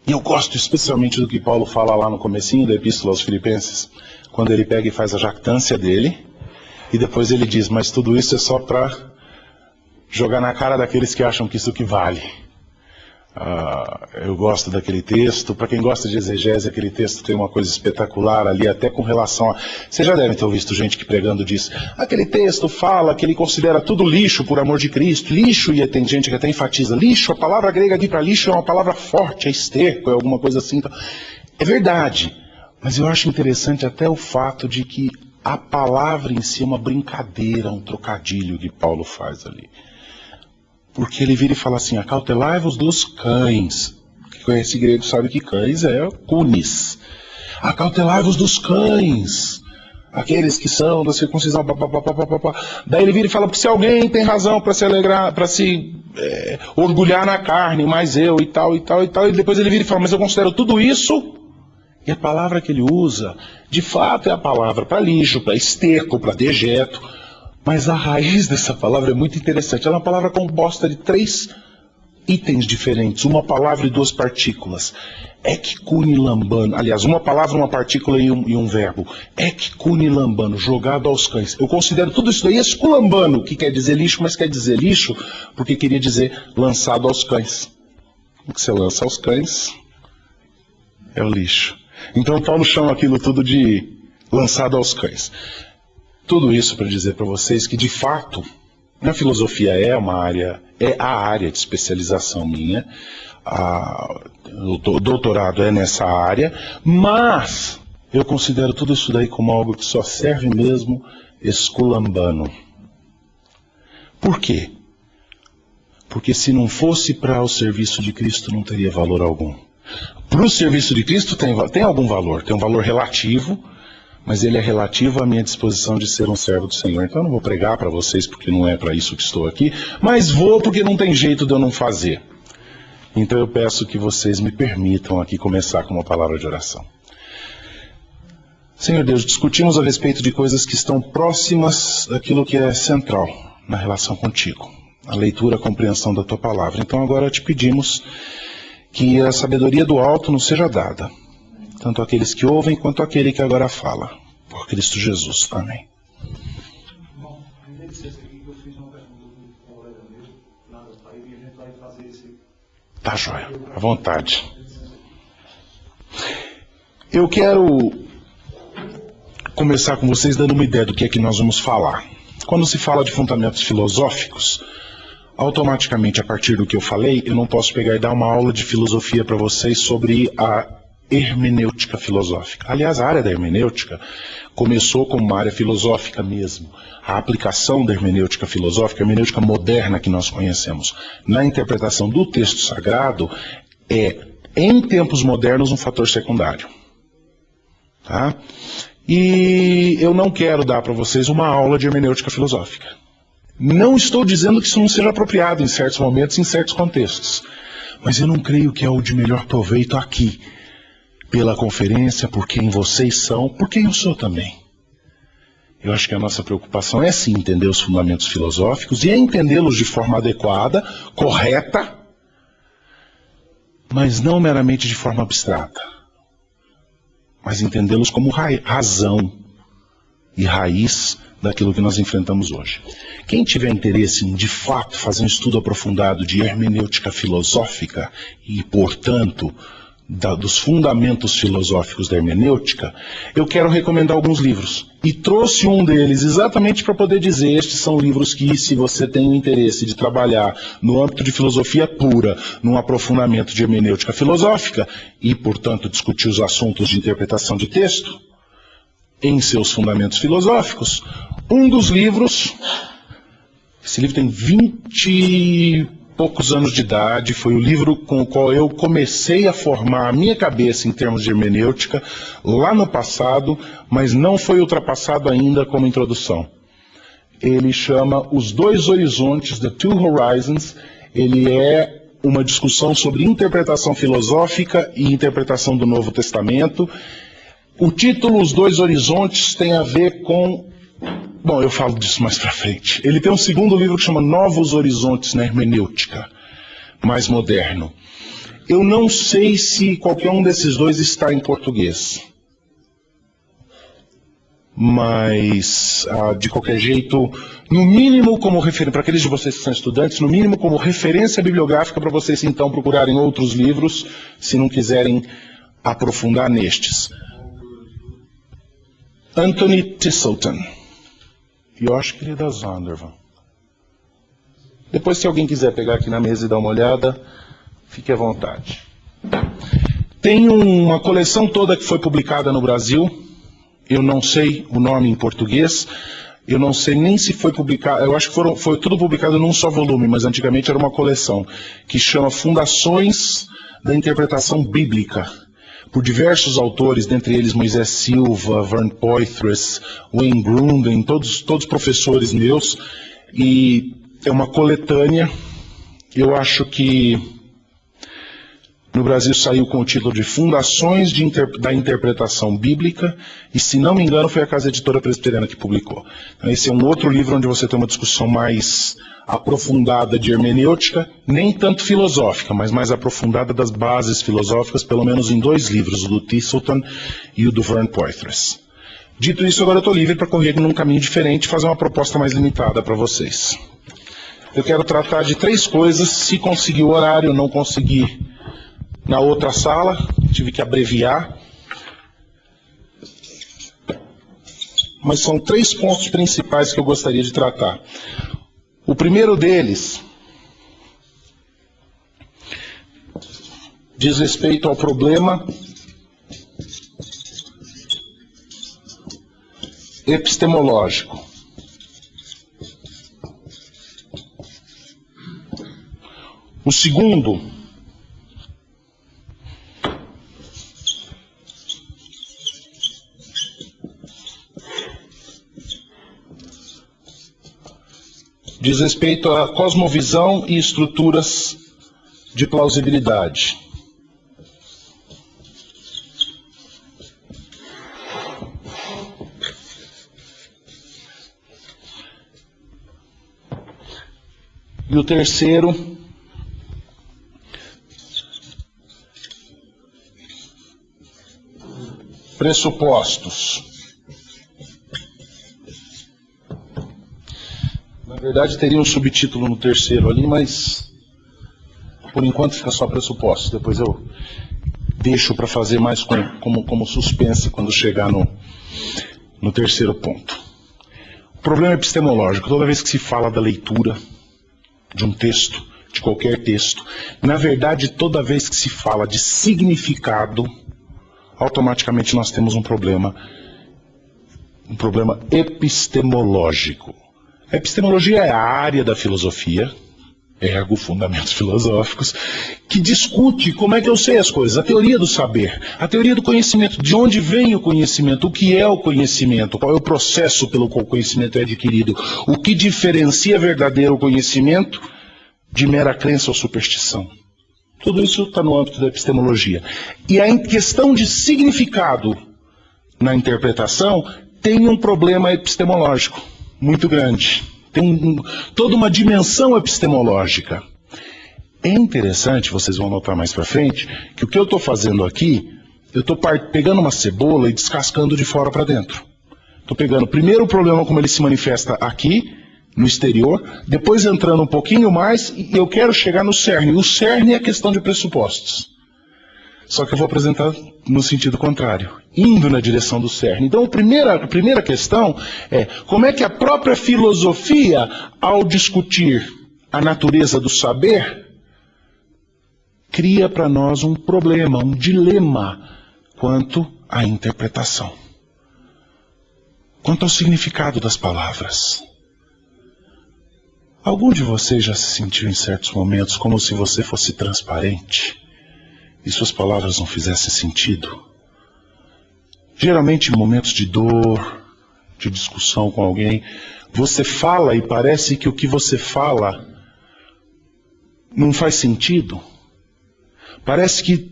E eu gosto especialmente do que Paulo fala lá no comecinho da Epístola aos Filipenses, quando ele pega e faz a jactância dele, e depois ele diz, mas tudo isso é só para jogar na cara daqueles que acham que isso que vale. Eu gosto daquele texto. Para quem gosta de exegese, aquele texto tem uma coisa espetacular ali, até com relação a... Vocês já devem ter visto gente que pregando diz, aquele texto fala que ele considera tudo lixo por amor de Cristo. Lixo, e tem gente que até enfatiza, lixo, a palavra grega aqui para lixo é uma palavra forte, é esterco, é alguma coisa assim. É verdade, mas eu acho interessante até o fato de que a palavra em si é uma brincadeira, um trocadilho que Paulo faz ali. Porque ele vira e fala assim, acautelai-vos dos cães. Quem conhece grego sabe que cães é cunis. Acautelai-vos dos cães. Aqueles que são da circuncisão. Daí ele vira e fala, porque se alguém tem razão para se alegrar, para se orgulhar na carne, mas eu e tal, e tal, e tal. E depois ele vira e fala, mas eu considero tudo isso. E a palavra que ele usa, de fato, é a palavra para lixo, para esterco, para dejeto. Mas a raiz dessa palavra é muito interessante. Ela é uma palavra composta de 3 itens diferentes. Uma palavra e 2 partículas. Ekune lambano. Aliás, uma palavra, uma partícula e um verbo. Ekune lambano, jogado aos cães. Eu considero tudo isso daí esculambano, que quer dizer lixo, mas quer dizer lixo porque queria dizer lançado aos cães. O que você lança aos cães é o lixo. Então Paulo chama aquilo tudo de lançado aos cães. Tudo isso para dizer para vocês que, de fato, a filosofia é a área de especialização minha, o doutorado é nessa área, mas eu considero tudo isso daí como algo que só serve mesmo esculambano. Por quê? Porque se não fosse para o serviço de Cristo, não teria valor algum. Para o serviço de Cristo tem algum valor, tem um valor relativo, mas ele é relativo à minha disposição de ser um servo do Senhor. Então eu não vou pregar para vocês porque não é para isso que estou aqui, mas vou porque não tem jeito de eu não fazer. Então eu peço que vocês me permitam aqui começar com uma palavra de oração. Senhor Deus, discutimos a respeito de coisas que estão próximas daquilo que é central na relação contigo. A leitura, a compreensão da tua palavra. Então agora te pedimos que a sabedoria do alto nos seja dada. Tanto aqueles que ouvem, quanto aquele que agora fala. Por Cristo Jesus. Amém. Bom, me licença aqui que eu fiz uma pergunta com um colega meu, lá da Bahia, e a gente vai fazer esse... Tá joia, à vontade. Eu quero começar com vocês dando uma ideia do que é que nós vamos falar. Quando se fala de fundamentos filosóficos, automaticamente, a partir do que eu falei, eu não posso pegar e dar uma aula de filosofia para vocês sobre a hermenêutica filosófica. Aliás, a área da hermenêutica começou como uma área filosófica mesmo. A aplicação da hermenêutica filosófica, a hermenêutica moderna que nós conhecemos, na interpretação do texto sagrado, é, em tempos modernos, um fator secundário. Tá? E eu não quero dar para vocês uma aula de hermenêutica filosófica. Não estou dizendo que isso não seja apropriado em certos momentos, em certos contextos. Mas eu não creio que é o de melhor proveito aqui. Pela conferência, por quem vocês são, por quem eu sou também. Eu acho que a nossa preocupação é sim entender os fundamentos filosóficos e é entendê-los de forma adequada, correta, mas não meramente de forma abstrata, mas entendê-los como razão e raiz daquilo que nós enfrentamos hoje. Quem tiver interesse em, de fato, fazer um estudo aprofundado de hermenêutica filosófica e, portanto, dos fundamentos filosóficos da hermenêutica, eu quero recomendar alguns livros. E trouxe um deles exatamente para poder dizer, estes são livros que, se você tem o interesse de trabalhar no âmbito de filosofia pura, num aprofundamento de hermenêutica filosófica, e, portanto, discutir os assuntos de interpretação de texto, em seus fundamentos filosóficos, um dos livros, esse livro tem 20 poucos anos de idade, foi o livro com o qual eu comecei a formar a minha cabeça em termos de hermenêutica lá no passado, mas não foi ultrapassado ainda como introdução. Ele chama Os Dois Horizontes, The Two Horizons. Ele é uma discussão sobre interpretação filosófica e interpretação do Novo Testamento. O título Os Dois Horizontes tem a ver com... Bom, eu falo disso mais pra frente. Ele tem um segundo livro que chama Novos Horizontes na Hermenêutica, mais moderno. Eu não sei se qualquer um desses dois está em português. Mas, de qualquer jeito, no mínimo como referência, para aqueles de vocês que são estudantes, no mínimo como referência bibliográfica para vocês então procurarem outros livros, se não quiserem aprofundar nestes. Anthony Thistleton. Eu acho que ele é da Zondervan. Depois, se alguém quiser pegar aqui na mesa e dar uma olhada, fique à vontade. Tem uma coleção toda que foi publicada no Brasil. Eu não sei o nome em português. Eu não sei nem se foi publicado. Eu acho que foi tudo publicado num só volume, mas antigamente era uma coleção que chama Fundações da Interpretação Bíblica, por diversos autores, dentre eles Moisés Silva, Vern Poythress, Wayne Grudem, todos professores meus, e é uma coletânea. Eu acho que no Brasil saiu com o título de Fundações da Interpretação Bíblica, e se não me engano foi a Casa Editora Presbiteriana que publicou. Então, esse é um outro livro onde você tem uma discussão mais aprofundada de hermenêutica, nem tanto filosófica, mas mais aprofundada das bases filosóficas, pelo menos em dois livros, o do Thistleton e o do Vern Poythress. Dito isso, agora eu estou livre para correr num caminho diferente e fazer uma proposta mais limitada para vocês. Eu quero tratar de três coisas. Se conseguir o horário, não consegui na outra sala, tive que abreviar. Mas são três pontos principais que eu gostaria de tratar. O primeiro deles diz respeito ao problema epistemológico. O segundo diz respeito à cosmovisão e estruturas de plausibilidade. E o terceiro pressupostos. Na verdade, teria um subtítulo no terceiro ali, mas por enquanto fica só pressupostos. Depois eu deixo para fazer mais como suspense quando chegar no terceiro ponto. O problema epistemológico. Toda vez que se fala da leitura de um texto, de qualquer texto, na verdade, toda vez que se fala de significado, automaticamente nós temos um problema epistemológico. A epistemologia é a área da filosofia, ergo fundamentos filosóficos, que discute como é que eu sei as coisas, a teoria do saber, a teoria do conhecimento, de onde vem o conhecimento, o que é o conhecimento, qual é o processo pelo qual o conhecimento é adquirido, o que diferencia verdadeiro conhecimento de mera crença ou superstição. Tudo isso está no âmbito da epistemologia. E a questão de significado na interpretação tem um problema epistemológico muito grande. Tem toda uma dimensão epistemológica. É interessante, vocês vão notar mais para frente, que o que eu estou fazendo aqui, eu estou pegando uma cebola e descascando de fora para dentro. Estou pegando primeiro o problema como ele se manifesta aqui, no exterior, depois entrando um pouquinho mais, e eu quero chegar no cerne. O cerne é a questão de pressupostos. Só que eu vou apresentar no sentido contrário, indo na direção do cerne. Então, a primeira questão é como é que a própria filosofia, ao discutir a natureza do saber, cria para nós um problema, um dilema quanto à interpretação, quanto ao significado das palavras. Algum de vocês já se sentiu em certos momentos como se você fosse transparente e suas palavras não fizessem sentido? Geralmente em momentos de dor, de discussão com alguém, você fala e parece que o que você fala não faz sentido. Parece que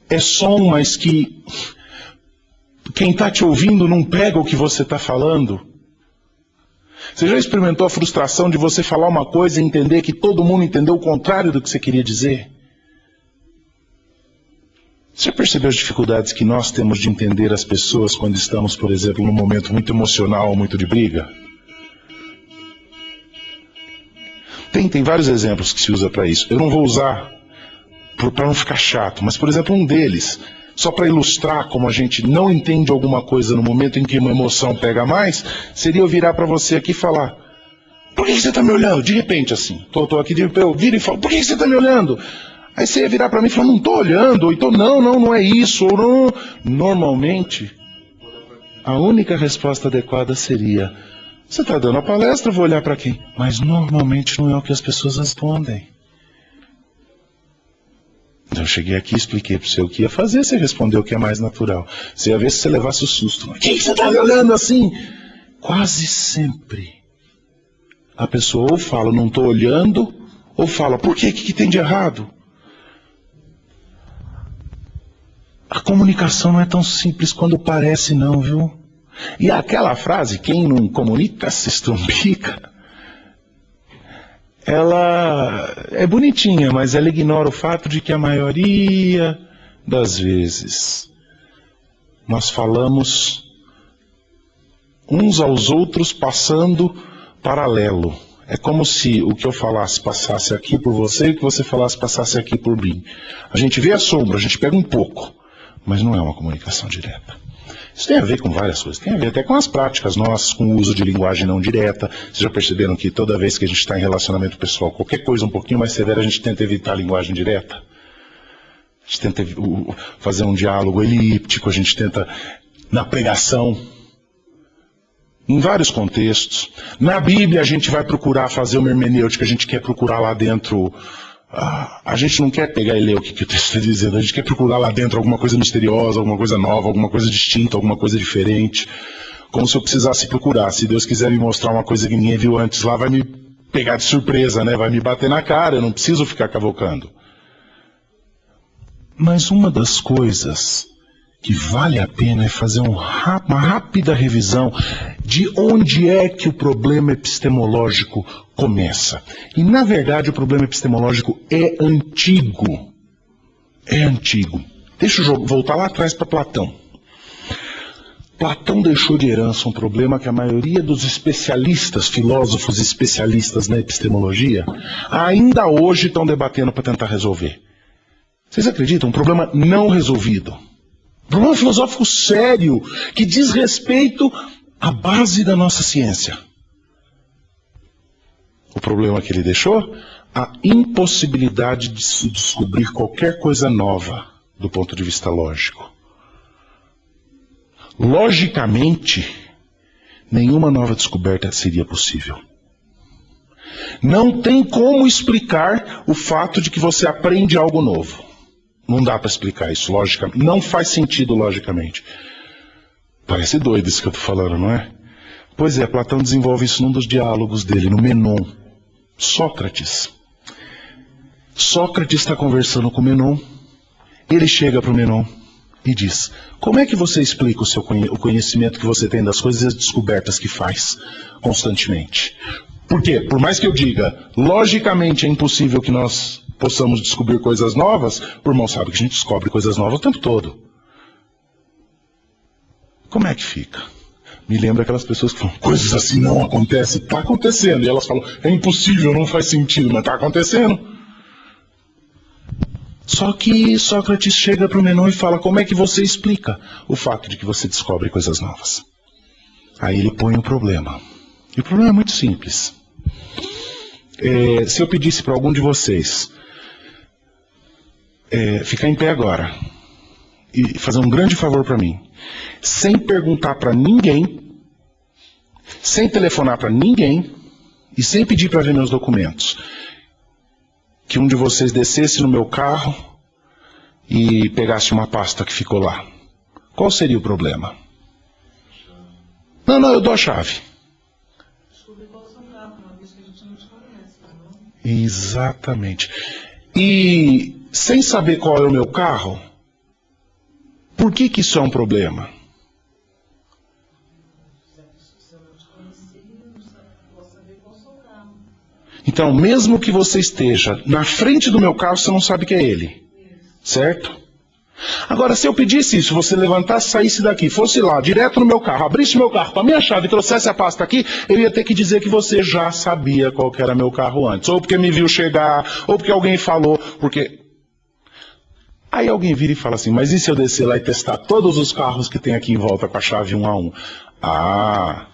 é som, mas que quem está te ouvindo não pega o que você está falando. Você já experimentou a frustração de você falar uma coisa e entender que todo mundo entendeu o contrário do que você queria dizer? Você já percebeu as dificuldades que nós temos de entender as pessoas quando estamos, por exemplo, num momento muito emocional ou muito de briga? Tem vários exemplos que se usa para isso. Eu não vou usar para não ficar chato, mas, por exemplo, um deles, só para ilustrar como a gente não entende alguma coisa no momento em que uma emoção pega mais, seria eu virar para você aqui e falar: por que você está me olhando? De repente, assim, estou aqui, eu viro e falo: por que você está me olhando? Aí você ia virar para mim e falar: não estou olhando, ou então não é isso, ou não. Normalmente, a única resposta adequada seria: você está dando a palestra, eu vou olhar para quem? Mas normalmente não é o que as pessoas respondem. Então eu cheguei aqui, expliquei para você o que ia fazer, você respondeu o que é mais natural. Você ia ver se você levasse o susto. Por que você está me olhando assim? Quase sempre a pessoa ou fala: não estou olhando, ou fala: por que tem de errado? A comunicação não é tão simples quando parece não, viu? E aquela frase, quem não comunica se estrumbica, ela é bonitinha, mas ela ignora o fato de que a maioria das vezes nós falamos uns aos outros passando paralelo. É como se o que eu falasse passasse aqui por você e o que você falasse passasse aqui por mim. A gente vê a sombra, a gente pega um pouco, mas não é uma comunicação direta. Isso tem a ver com várias coisas, tem a ver até com as práticas nossas, com o uso de linguagem não direta. Vocês já perceberam que toda vez que a gente está em relacionamento pessoal, qualquer coisa um pouquinho mais severa, a gente tenta evitar a linguagem direta? A gente tenta fazer um diálogo elíptico, a gente tenta, na pregação, em vários contextos. Na Bíblia a gente vai procurar fazer uma hermenêutica, a gente quer procurar lá dentro. A gente não quer pegar e ler o que o texto está dizendo, a gente quer procurar lá dentro alguma coisa misteriosa, alguma coisa nova, alguma coisa distinta, alguma coisa diferente. Como se eu precisasse procurar. Se Deus quiser me mostrar uma coisa que ninguém viu antes lá, vai me pegar de surpresa, né? Vai me bater na cara, eu não preciso ficar cavocando. Mas uma das coisas que vale a pena é fazer uma rápida revisão de onde é que o problema epistemológico começa. E, na verdade, o problema epistemológico é antigo. É antigo. Deixa eu voltar lá atrás para Platão. Platão deixou de herança um problema que a maioria dos especialistas, filósofos especialistas na epistemologia, ainda hoje estão debatendo para tentar resolver. Vocês acreditam? Um problema não resolvido. Um problema filosófico sério, que diz respeito à base da nossa ciência. O problema que ele deixou? A impossibilidade de se descobrir qualquer coisa nova do ponto de vista lógico. Logicamente, nenhuma nova descoberta seria possível. Não tem como explicar o fato de que você aprende algo novo. Não dá para explicar isso logicamente. Não faz sentido logicamente. Parece doido isso que eu estou falando, não é? Pois é, Platão desenvolve isso num dos diálogos dele, no Menon. Sócrates está conversando com Menon. Ele chega para o Menon e diz: como é que você explica o conhecimento que você tem das coisas e as descobertas que faz constantemente? Por quê? Por mais que eu diga, logicamente é impossível que nós possamos descobrir coisas novas, o irmão sabe que a gente descobre coisas novas o tempo todo. Como é que fica? Me lembra aquelas pessoas que falam: coisas assim não acontecem. Está acontecendo. E elas falam: é impossível, não faz sentido, mas está acontecendo. Só que Sócrates chega para o Menon e fala: como é que você explica o fato de que você descobre coisas novas? Aí ele põe o problema. E o problema é muito simples. Se eu pedisse para algum de vocês ficar em pé agora e fazer um grande favor para mim, sem perguntar para ninguém, sem telefonar para ninguém e sem pedir para ver meus documentos, que um de vocês descesse no meu carro e pegasse uma pasta que ficou lá, qual seria o problema? Não, eu dou a chave. Exatamente. E sem saber qual é o meu carro, por que isso é um problema? Então, mesmo que você esteja na frente do meu carro, você não sabe que é ele. Certo? Agora, se eu pedisse isso, você levantasse, saísse daqui, fosse lá, direto no meu carro, abrisse meu carro com a minha chave e trouxesse a pasta aqui, eu ia ter que dizer que você já sabia qual que era meu carro antes. Ou porque me viu chegar, ou porque alguém falou, porque... Aí alguém vira e fala assim, mas e se eu descer lá e testar todos os carros que tem aqui em volta com a chave 1 a 1? Ah,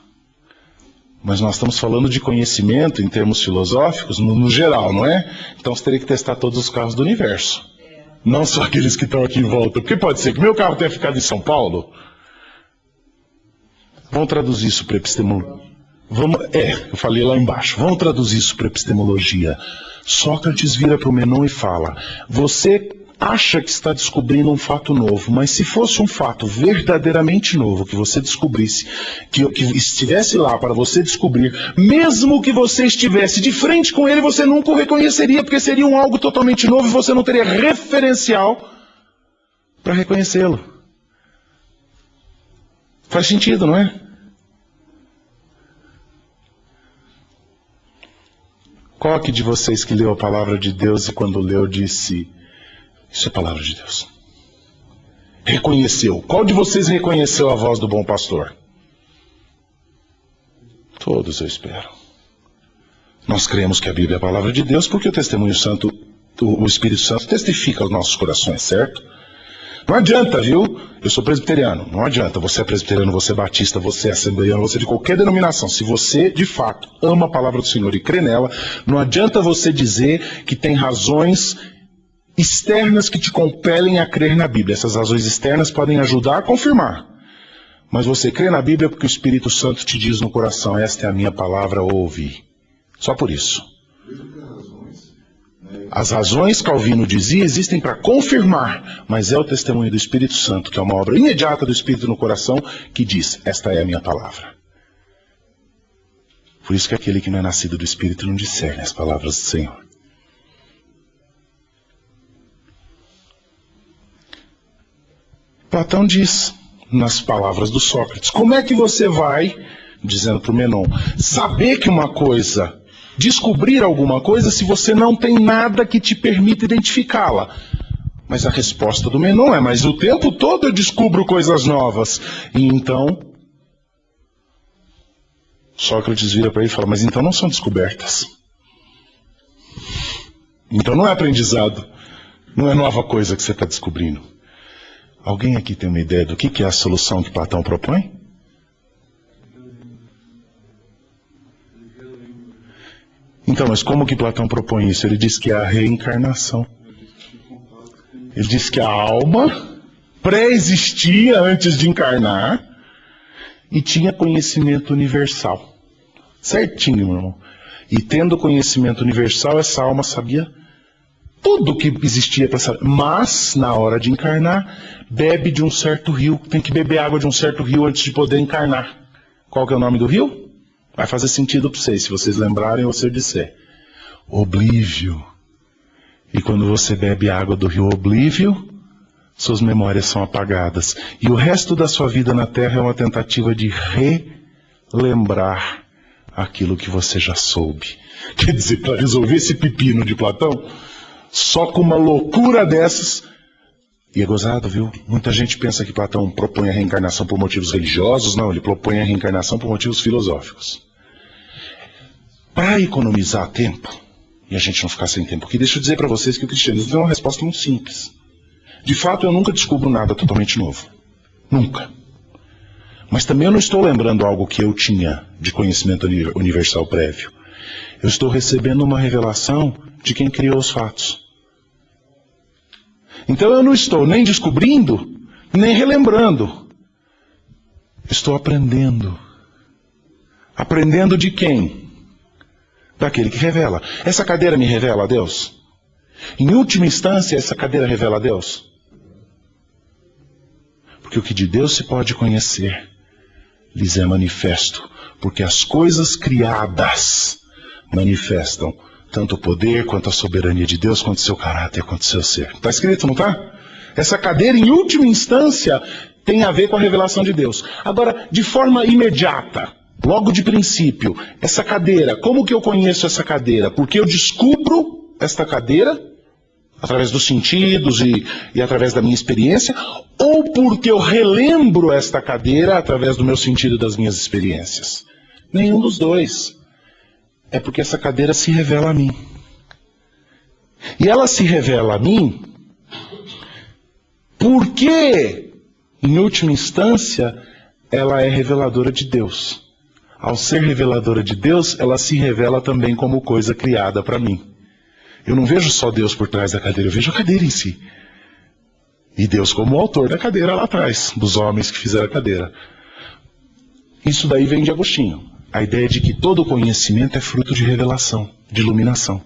mas nós estamos falando de conhecimento em termos filosóficos, no geral, não é? Então você teria que testar todos os carros do universo. Não só aqueles que estão aqui em volta. Porque pode ser que meu carro tenha ficado em São Paulo. Vamos traduzir isso para epistemologia. Eu falei lá embaixo. Vamos traduzir isso para epistemologia. Sócrates vira para o Menon e fala: você acha que está descobrindo um fato novo, mas se fosse um fato verdadeiramente novo, que você descobrisse, que estivesse lá para você descobrir, mesmo que você estivesse de frente com ele, você nunca o reconheceria, porque seria algo totalmente novo e você não teria referencial para reconhecê-lo. Faz sentido, não é? Qual aqui de vocês que leu a palavra de Deus e quando leu disse: isso é palavra de Deus? Reconheceu. Qual de vocês reconheceu a voz do bom pastor? Todos, eu espero. Nós cremos que a Bíblia é a palavra de Deus porque o testemunho santo, o Espírito Santo testifica aos nossos corações, certo? Não adianta, viu? Eu sou presbiteriano. Não adianta. Você é presbiteriano, você é batista, você é assembleiano, você é de qualquer denominação. Se você, de fato, ama a palavra do Senhor e crê nela, não adianta você dizer que tem razões externas que te compelem a crer na Bíblia. Essas razões externas podem ajudar a confirmar. Mas você crê na Bíblia porque o Espírito Santo te diz no coração: esta é a minha palavra, ouve. Só por isso. As razões, Calvino dizia, existem para confirmar, mas é o testemunho do Espírito Santo, que é uma obra imediata do Espírito no coração, que diz: esta é a minha palavra. Por isso que aquele que não é nascido do Espírito não discerne as palavras do Senhor. Platão diz, nas palavras do Sócrates, como é que você vai, dizendo para o Menon, saber que uma coisa, descobrir alguma coisa, se você não tem nada que te permita identificá-la? Mas a resposta do Menon é: mas o tempo todo eu descubro coisas novas. E então, Sócrates vira para ele e fala: mas então não são descobertas. Então não é aprendizado. Não é nova coisa que você está descobrindo. Alguém aqui tem uma ideia do que é a solução que Platão propõe? Então, mas como que Platão propõe isso? Ele diz que é a reencarnação. Ele diz que a alma pré-existia antes de encarnar e tinha conhecimento universal. Certinho, meu irmão. E tendo conhecimento universal, essa alma sabia tudo que existia para saber. Mas, na hora de encarnar, bebe de um certo rio. Tem que beber água de um certo rio antes de poder encarnar. Qual que é o nome do rio? Vai fazer sentido para vocês, se vocês lembrarem ou se eu disser. Oblívio. E quando você bebe água do rio Oblívio, suas memórias são apagadas. E o resto da sua vida na Terra é uma tentativa de relembrar aquilo que você já soube. Quer dizer, para resolver esse pepino de Platão, só com uma loucura dessas. E é gozado, viu? Muita gente pensa que Platão propõe a reencarnação por motivos religiosos. Não, ele propõe a reencarnação por motivos filosóficos. Para economizar tempo, e a gente não ficar sem tempo aqui, deixa eu dizer para vocês que o cristianismo tem uma resposta muito simples. De fato, eu nunca descubro nada totalmente novo. Nunca. Mas também eu não estou lembrando algo que eu tinha de conhecimento universal prévio. Eu estou recebendo uma revelação de quem criou os fatos. Então eu não estou nem descobrindo, nem relembrando. Estou aprendendo. Aprendendo de quem? Daquele que revela. Essa cadeira me revela a Deus? Em última instância, essa cadeira revela a Deus? Porque o que de Deus se pode conhecer, lhes é manifesto. Porque as coisas criadas manifestam tanto o poder, quanto a soberania de Deus, quanto o seu caráter, quanto o seu ser. Está escrito, não está? Essa cadeira, em última instância, tem a ver com a revelação de Deus. Agora, de forma imediata, logo de princípio, essa cadeira, como que eu conheço essa cadeira? Porque eu descubro esta cadeira através dos sentidos e através da minha experiência, ou porque eu relembro esta cadeira através do meu sentido e das minhas experiências? Nenhum dos dois. É porque essa cadeira se revela a mim. E ela se revela a mim porque, em última instância, ela é reveladora de Deus. Ao ser reveladora de Deus, ela se revela também como coisa criada para mim. Eu não vejo só Deus por trás da cadeira, eu vejo a cadeira em si. E Deus como o autor da cadeira lá atrás, dos homens que fizeram a cadeira. Isso daí vem de Agostinho. A ideia de que todo conhecimento é fruto de revelação, de iluminação.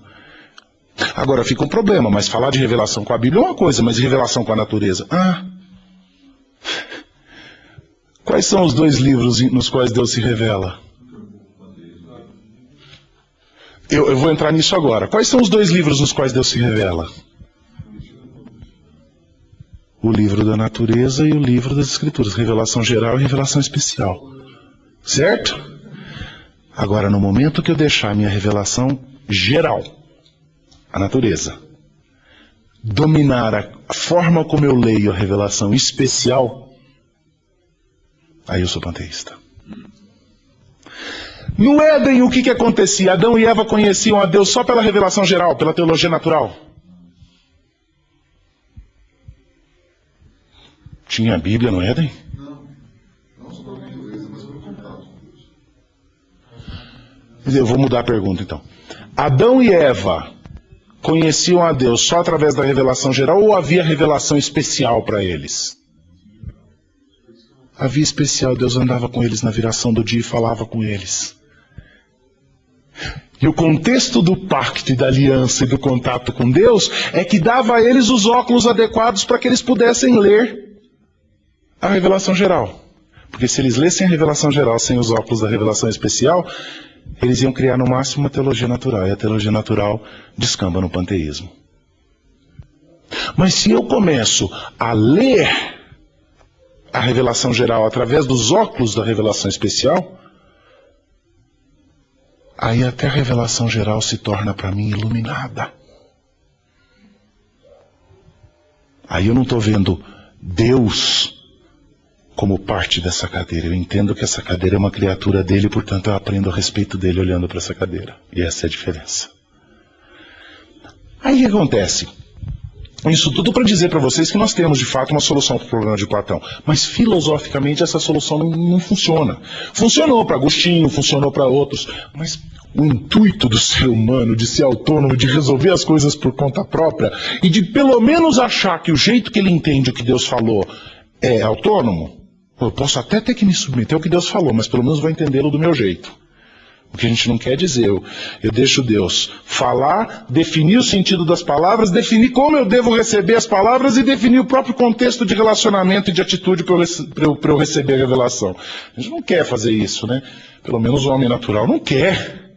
Agora fica um problema, mas falar de revelação com a Bíblia é uma coisa, mas revelação com a natureza? Quais são os dois livros nos quais Deus se revela? Eu vou entrar nisso agora. Quais são os dois livros nos quais Deus se revela? O livro da natureza e o livro das Escrituras. Revelação geral e revelação especial. Certo? Agora, no momento que eu deixar a minha revelação geral, a natureza, dominar a forma como eu leio a revelação especial, aí eu sou panteísta. No Éden, o que acontecia? Adão e Eva conheciam a Deus só pela revelação geral, pela teologia natural. Tinha a Bíblia no Éden? Não só pela natureza, mas pelo contato com Deus. Eu vou mudar a pergunta então. Adão e Eva conheciam a Deus só através da revelação geral ou havia revelação especial para eles? Havia especial, Deus andava com eles na viração do dia e falava com eles. E o contexto do pacto e da aliança e do contato com Deus é que dava a eles os óculos adequados para que eles pudessem ler a revelação geral. Porque se eles lessem a revelação geral sem os óculos da revelação especial, eles iam criar no máximo uma teologia natural. E a teologia natural descamba no panteísmo. Mas se eu começo a ler a revelação geral através dos óculos da revelação especial, aí até a revelação geral se torna para mim iluminada. Aí eu não estou vendo Deus como parte dessa cadeira. Eu entendo que essa cadeira é uma criatura dele, portanto eu aprendo a respeito dele olhando para essa cadeira. E essa é a diferença. Aí o que acontece? Isso tudo para dizer para vocês que nós temos de fato uma solução para o problema de Platão. Mas filosoficamente essa solução não funciona. Funcionou para Agostinho, funcionou para outros, mas o intuito do ser humano de ser autônomo, de resolver as coisas por conta própria e de pelo menos achar que o jeito que ele entende o que Deus falou é autônomo, eu posso até ter que me submeter ao que Deus falou, mas pelo menos vou entendê-lo do meu jeito. O que a gente não quer dizer, eu deixo Deus falar, definir o sentido das palavras, definir como eu devo receber as palavras e definir o próprio contexto de relacionamento e de atitude para eu receber a revelação. A gente não quer fazer isso, né? Pelo menos o homem natural não quer.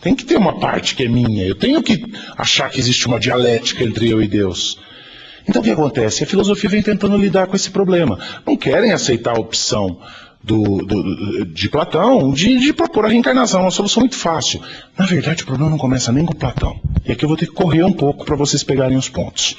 Tem que ter uma parte que é minha. Eu tenho que achar que existe uma dialética entre eu e Deus. Então o que acontece? A filosofia vem tentando lidar com esse problema. Não querem aceitar a opção de Platão de propor a reencarnação. É uma solução muito fácil. Na verdade, o problema não começa nem com Platão. E aqui eu vou ter que correr um pouco para vocês pegarem os pontos.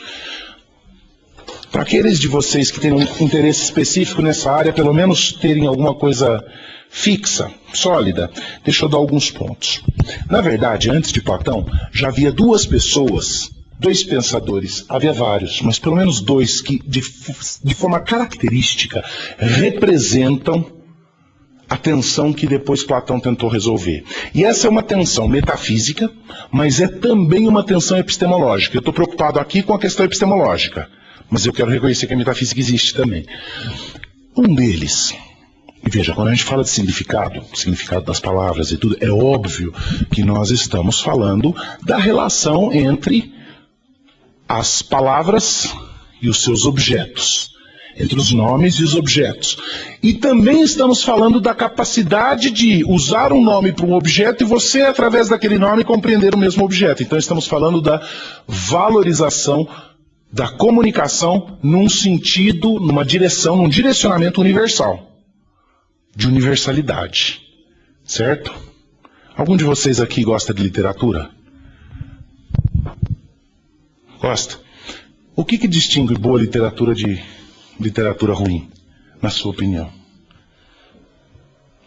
Para aqueles de vocês que têm um interesse específico nessa área, pelo menos terem alguma coisa fixa, sólida, deixa eu dar alguns pontos. Na verdade, antes de Platão, já havia duas pessoas, dois pensadores, havia vários, mas pelo menos dois que, de forma característica, representam a tensão que depois Platão tentou resolver. E essa é uma tensão metafísica, mas é também uma tensão epistemológica. Eu estou preocupado aqui com a questão epistemológica, mas eu quero reconhecer que a metafísica existe também. Um deles, e veja, quando a gente fala de significado das palavras e tudo, é óbvio que nós estamos falando da relação entre as palavras e os seus objetos, entre os nomes e os objetos. E também estamos falando da capacidade de usar um nome para um objeto e você, através daquele nome, compreender o mesmo objeto. Então estamos falando da valorização da comunicação num sentido, numa direção, num direcionamento universal, de universalidade. Certo? Algum de vocês aqui gosta de literatura? Gosta? O que distingue boa literatura de literatura ruim, na sua opinião?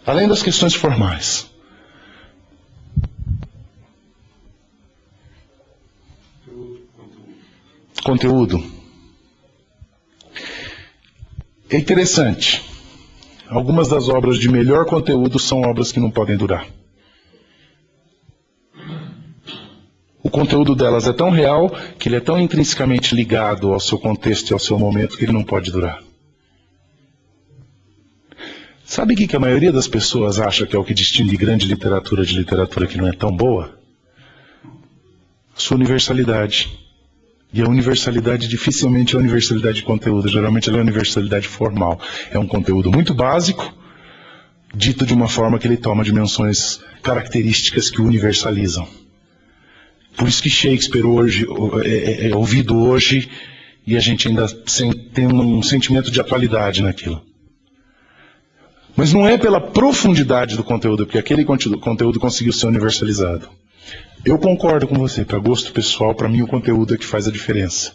Além das questões formais. Conteúdo. É interessante. Algumas das obras de melhor conteúdo são obras que não podem durar. O conteúdo delas é tão real que ele é tão intrinsecamente ligado ao seu contexto e ao seu momento que ele não pode durar. Sabe o que a maioria das pessoas acha que é o que distingue grande literatura de literatura que não é tão boa? Sua universalidade. E a universalidade dificilmente é universalidade de conteúdo, geralmente ela é universalidade formal. É um conteúdo muito básico, dito de uma forma que ele toma dimensões características que o universalizam. Por isso que Shakespeare hoje é ouvido hoje e a gente ainda tem um sentimento de atualidade naquilo. Mas não é pela profundidade do conteúdo, porque aquele conteúdo conseguiu ser universalizado. Eu concordo com você, para gosto pessoal, para mim o conteúdo é que faz a diferença.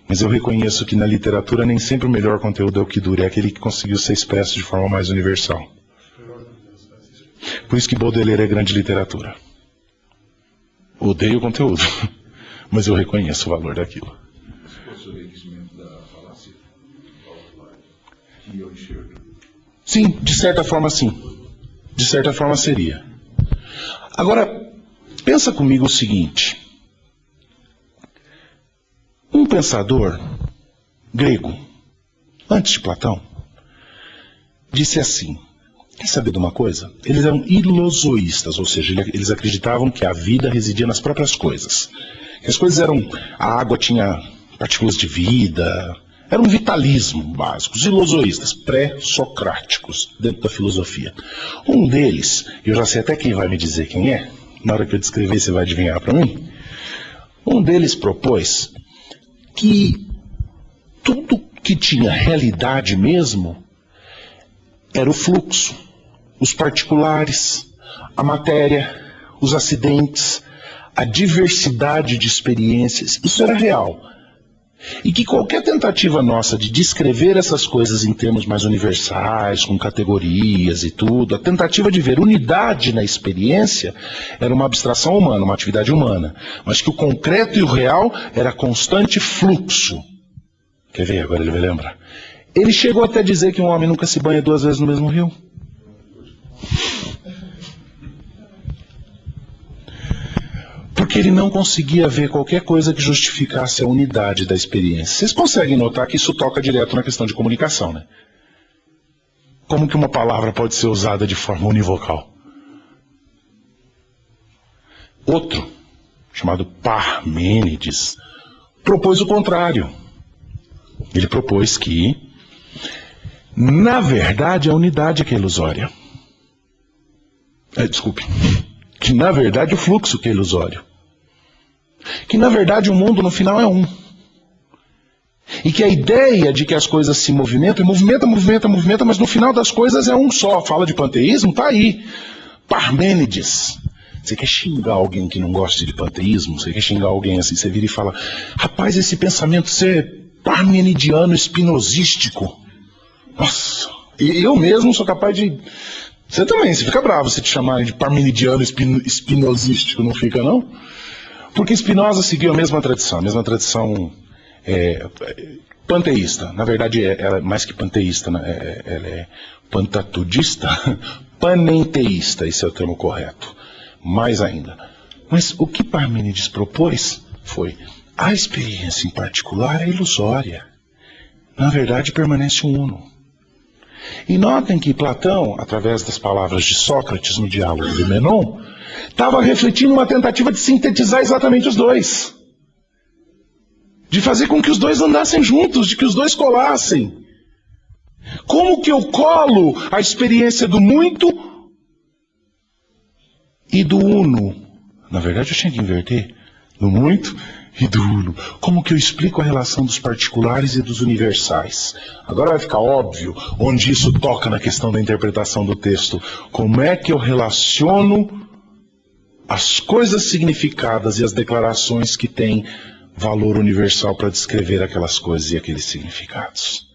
Mas eu reconheço que na literatura nem sempre o melhor conteúdo é o que dura, é aquele que conseguiu ser expresso de forma mais universal. Por isso que Baudelaire é grande literatura. Odeio o conteúdo, mas eu reconheço o valor daquilo. Se fosse o enriquecimento da falácia, que eu enxergo. Sim, de certa forma sim. De certa forma seria. Agora, pensa comigo o seguinte. Um pensador grego, antes de Platão, disse assim: quer saber de uma coisa? Eles eram ilozoístas, ou seja, eles acreditavam que a vida residia nas próprias coisas. Que as coisas eram... A água tinha partículas de vida... Era um vitalismo básico. Os ilozoístas, pré-socráticos, dentro da filosofia. Um deles, eu já sei até quem vai me dizer quem é, na hora que eu descrever você vai adivinhar para mim. Um deles propôs que tudo que tinha realidade mesmo era o fluxo, os particulares, a matéria, os acidentes, a diversidade de experiências. Isso era real. E que qualquer tentativa nossa de descrever essas coisas em termos mais universais, com categorias e tudo, a tentativa de ver unidade na experiência era uma abstração humana, uma atividade humana, mas que o concreto e o real era constante fluxo. Quer ver? Agora ele vai lembrar. Ele chegou até a dizer que um homem nunca se banha 2 vezes no mesmo rio. Porque ele não conseguia ver qualquer coisa que justificasse a unidade da experiência. Vocês conseguem notar que isso toca direto na questão de comunicação, né? Como que uma palavra pode ser usada de forma univocal? Outro, chamado Parmênides, propôs o contrário. Ele propôs que, na verdade, a unidade é que é ilusória. Que na verdade o fluxo que é ilusório. Que na verdade o mundo no final é um. E que a ideia de que as coisas se movimentam, movimenta, mas no final das coisas é um só. Fala de panteísmo, tá aí. Parmênides. Você quer xingar alguém que não gosta de panteísmo? Você quer xingar alguém assim? Você vira e fala: rapaz, esse pensamento ser parmenidiano, espinosístico. Nossa, eu mesmo sou capaz de... Você também, você fica bravo se te chamarem de parmenidiano espinosístico, não fica não? Porque Spinoza seguiu a mesma tradição panteísta. Na verdade, ela é mais que panteísta, né? Ela é pantatudista, panenteísta, esse é o termo correto. Mais ainda. Mas o que Parmênides propôs foi: a experiência em particular é ilusória. Na verdade, permanece uno. E notem que Platão, através das palavras de Sócrates no diálogo de Menon, estava refletindo uma tentativa de sintetizar exatamente os dois. De fazer com que os dois andassem juntos, de que os dois colassem. Como que eu colo a experiência do muito e do uno? Na verdade, eu tinha que inverter. Do muito e do uno. Como que eu explico a relação dos particulares e dos universais? Agora vai ficar óbvio onde isso toca na questão da interpretação do texto. Como é que eu relaciono as coisas significadas e as declarações que têm valor universal para descrever aquelas coisas e aqueles significados?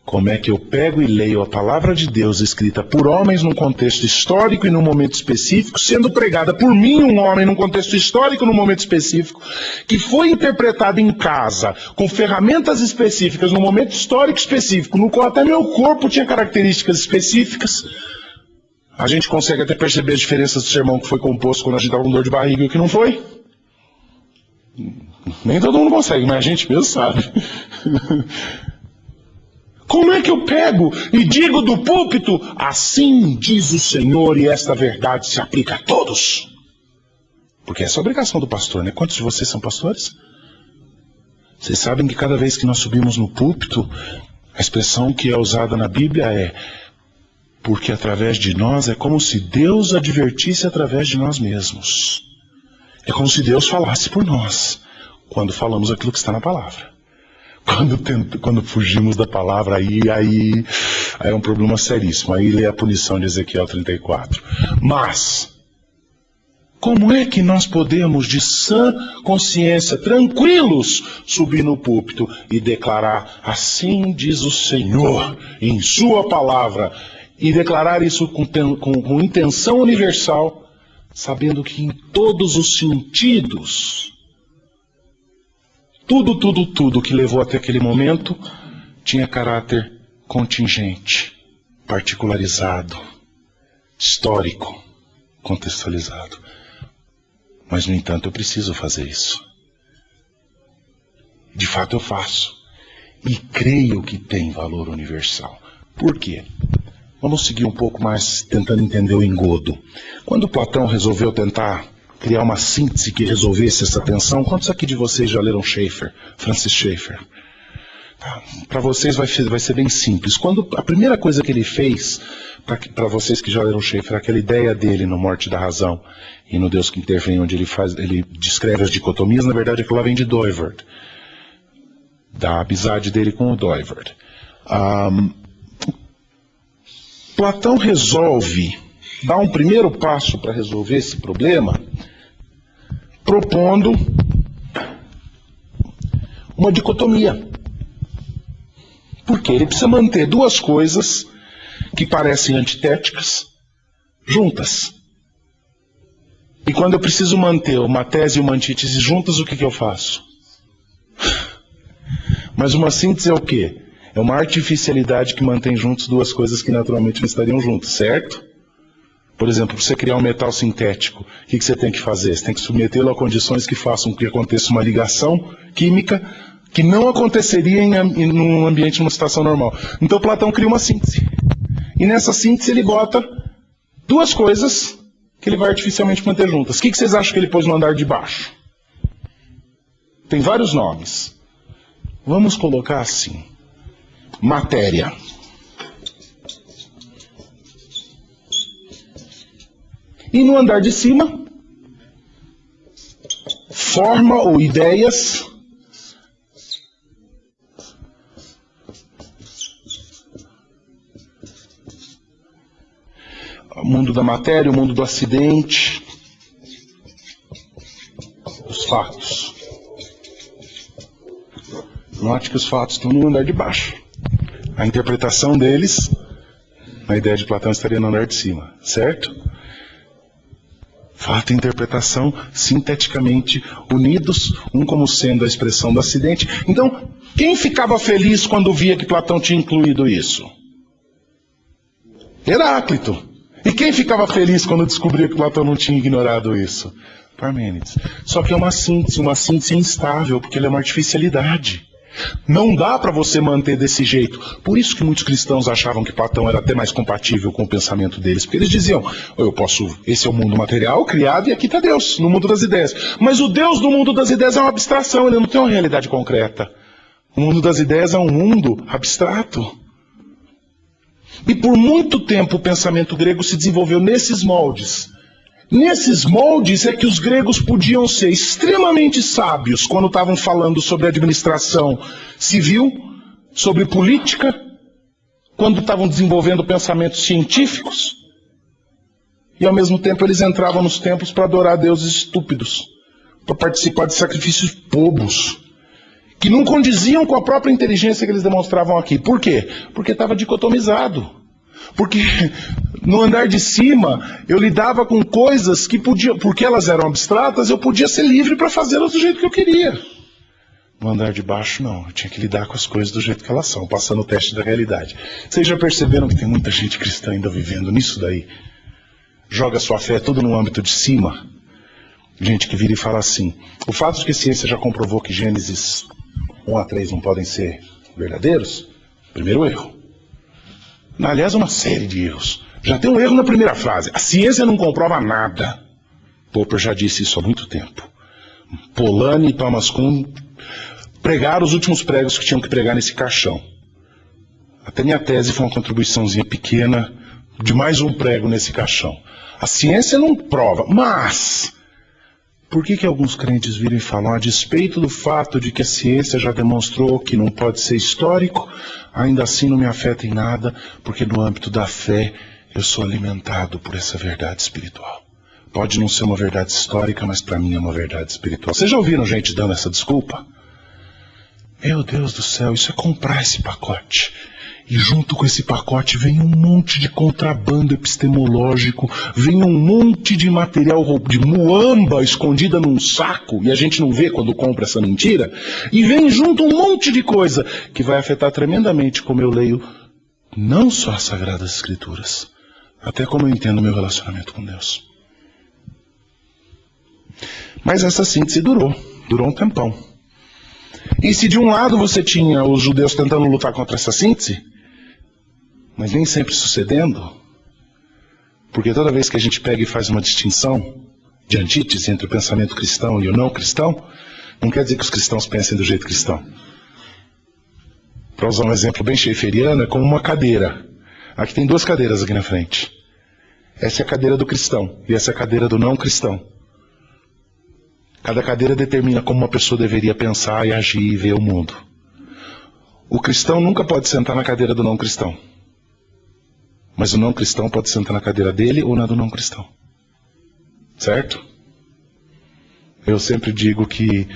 Como é que eu pego e leio a palavra de Deus escrita por homens num contexto histórico e num momento específico, sendo pregada por mim, um homem, num contexto histórico, num momento específico, que foi interpretada em casa, com ferramentas específicas, num momento histórico específico, no qual até meu corpo tinha características específicas. A gente consegue até perceber as diferenças do sermão que foi composto quando a gente estava com dor de barriga e o que não foi. Nem todo mundo consegue, mas a gente mesmo sabe. Como é que eu pego e digo do púlpito, assim diz o Senhor, e esta verdade se aplica a todos? Porque essa é a obrigação do pastor, né? Quantos de vocês são pastores? Vocês sabem que cada vez que nós subimos no púlpito, a expressão que é usada na Bíblia é: porque através de nós é como se Deus advertisse através de nós mesmos. É como se Deus falasse por nós, quando falamos aquilo que está na palavra. Quando fugimos da palavra, aí é um problema seríssimo. Aí lê a punição de Ezequiel 34. Mas, como é que nós podemos, de sã consciência, tranquilos, subir no púlpito e declarar, assim diz o Senhor, em sua palavra, e declarar isso com intenção universal, sabendo que em todos os sentidos, tudo que levou até aquele momento tinha caráter contingente, particularizado, histórico, contextualizado. Mas, no entanto, eu preciso fazer isso. De fato, eu faço. E creio que tem valor universal. Por quê? Vamos seguir um pouco mais tentando entender o engodo. Quando Platão resolveu tentar criar uma síntese que resolvesse essa tensão, quantos aqui de vocês já leram Schaeffer, Francis Schaeffer? Para vocês vai ser bem simples. Quando a primeira coisa que ele fez, para vocês que já leram Schaeffer, aquela ideia dele no Morte da Razão e no Deus que Intervém, onde ele descreve as dicotomias, na verdade aquilo lá vem de Doivert, da amizade dele com o Doivert. Platão resolve dar um primeiro passo para resolver esse problema, propondo uma dicotomia. Porque ele precisa manter duas coisas que parecem antitéticas juntas. E quando eu preciso manter uma tese e uma antítese juntas, o que eu faço? Mas uma síntese é o quê? É uma artificialidade que mantém juntas duas coisas que naturalmente não estariam juntas, certo? Por exemplo, para você criar um metal sintético, o que você tem que fazer? Você tem que submetê-lo a condições que façam que aconteça uma ligação química que não aconteceria num ambiente, numa situação normal. Então Platão cria uma síntese. E nessa síntese ele bota duas coisas que ele vai artificialmente manter juntas. O que vocês acham que ele pôs no andar de baixo? Tem vários nomes. Vamos colocar assim: matéria. E no andar de cima, forma ou ideias. O mundo da matéria, o mundo do acidente, os fatos. Note que os fatos estão no andar de baixo. A interpretação deles, a ideia de Platão estaria no andar de cima, certo? Fato e interpretação sinteticamente unidos, um como sendo a expressão do acidente. Então, quem ficava feliz quando via que Platão tinha incluído isso? Heráclito. E quem ficava feliz quando descobria que Platão não tinha ignorado isso? Parmênides. Só que é uma síntese instável, porque ela é uma artificialidade. Não dá para você manter desse jeito. Por isso que muitos cristãos achavam que Platão era até mais compatível com o pensamento deles. Porque eles diziam, esse é o mundo material criado e aqui está Deus, no mundo das ideias. Mas o Deus do mundo das ideias é uma abstração, ele não tem uma realidade concreta. O mundo das ideias é um mundo abstrato. E por muito tempo o pensamento grego se desenvolveu nesses moldes. Nesses moldes é que os gregos podiam ser extremamente sábios quando estavam falando sobre administração civil, sobre política, quando estavam desenvolvendo pensamentos científicos, e ao mesmo tempo eles entravam nos templos para adorar deuses estúpidos, para participar de sacrifícios bobos, que não condiziam com a própria inteligência que eles demonstravam aqui. Por quê? Porque estava dicotomizado. Porque no andar de cima eu lidava com coisas que podiam, porque elas eram abstratas, eu podia ser livre para fazê-las do jeito que eu queria. No andar de baixo, não. Eu tinha que lidar com as coisas do jeito que elas são, passando o teste da realidade. Vocês já perceberam que tem muita gente cristã ainda vivendo nisso daí? Joga sua fé tudo no âmbito de cima. Gente que vira e fala assim: o fato de que a ciência já comprovou que Gênesis 1 a 3 não podem ser verdadeiros, primeiro erro. Aliás, uma série de erros. Já tem um erro na primeira frase. A ciência não comprova nada. Popper já disse isso há muito tempo. Polanyi e Thomas Kuhn pregaram os últimos pregos que tinham que pregar nesse caixão. Até minha tese foi uma contribuiçãozinha pequena de mais um prego nesse caixão. A ciência não prova, mas por que alguns crentes viram e falam, a despeito do fato de que a ciência já demonstrou que não pode ser histórico, ainda assim não me afeta em nada, porque no âmbito da fé eu sou alimentado por essa verdade espiritual. Pode não ser uma verdade histórica, mas para mim é uma verdade espiritual. Vocês já ouviram gente dando essa desculpa? Meu Deus do céu, isso é comprar esse pacote. E junto com esse pacote vem um monte de contrabando epistemológico, vem um monte de material de muamba escondida num saco, e a gente não vê quando compra essa mentira, e vem junto um monte de coisa que vai afetar tremendamente como eu leio não só as Sagradas Escrituras, até como eu entendo o meu relacionamento com Deus. Mas essa síntese durou um tempão. E se de um lado você tinha os judeus tentando lutar contra essa síntese, mas nem sempre sucedendo, porque toda vez que a gente pega e faz uma distinção de antítese entre o pensamento cristão e o não cristão, não quer dizer que os cristãos pensem do jeito cristão. Para usar um exemplo bem schaefferiano, é como uma cadeira. Aqui tem duas cadeiras aqui na frente. Essa é a cadeira do cristão e essa é a cadeira do não cristão. Cada cadeira determina como uma pessoa deveria pensar e agir e ver o mundo. O cristão nunca pode sentar na cadeira do não cristão. Mas o não cristão pode sentar na cadeira dele ou na do não cristão. Certo? Eu sempre digo que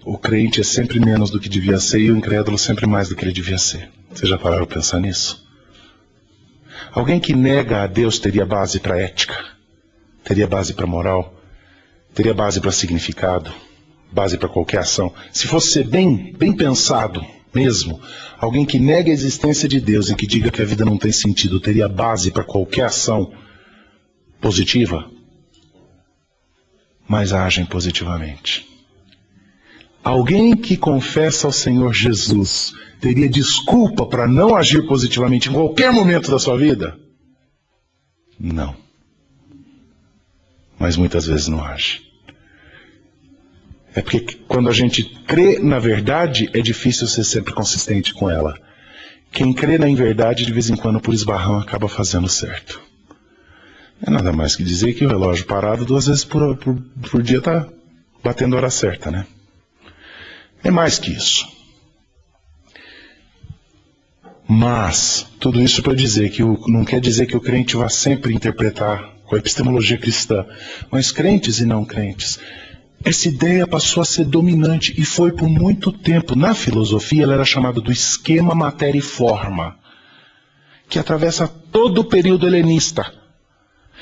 o crente é sempre menos do que devia ser e o incrédulo sempre mais do que ele devia ser. Vocês já pararam para pensar nisso? Alguém que nega a Deus teria base para ética, teria base para moral, teria base para significado, base para qualquer ação. Se fosse ser bem pensado mesmo, alguém que nega a existência de Deus e que diga que a vida não tem sentido, teria base para qualquer ação positiva, mas agem positivamente. Alguém que confessa ao Senhor Jesus teria desculpa para não agir positivamente em qualquer momento da sua vida? Não. Mas muitas vezes não age. É porque quando a gente crê na verdade, é difícil ser sempre consistente com ela. Quem crê na inverdade, de vez em quando, por esbarrão, acaba fazendo certo. É nada mais que dizer que o relógio parado 2 vezes por dia está batendo a hora certa, né? É mais que isso. Mas, tudo isso para dizer que não quer dizer que o crente vá sempre interpretar com a epistemologia cristã, mas crentes e não crentes. Essa ideia passou a ser dominante e foi por muito tempo. Na filosofia ela era chamada do esquema matéria e forma, que atravessa todo o período helenista.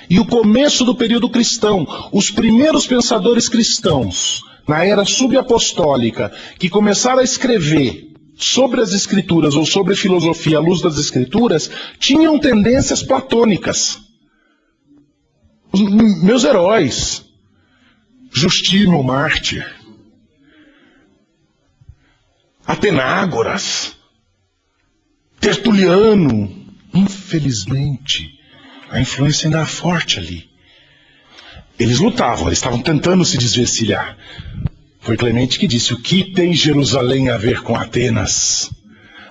E o começo do período cristão, os primeiros pensadores cristãos, na era subapostólica, que começaram a escrever sobre as escrituras ou sobre a filosofia à luz das escrituras, tinham tendências platônicas. Os meus heróis, Justino, o mártir, Atenágoras, Tertuliano, infelizmente, a influência ainda é forte ali. Eles lutavam, eles estavam tentando se desvencilhar. Foi Clemente que disse, o que tem Jerusalém a ver com Atenas?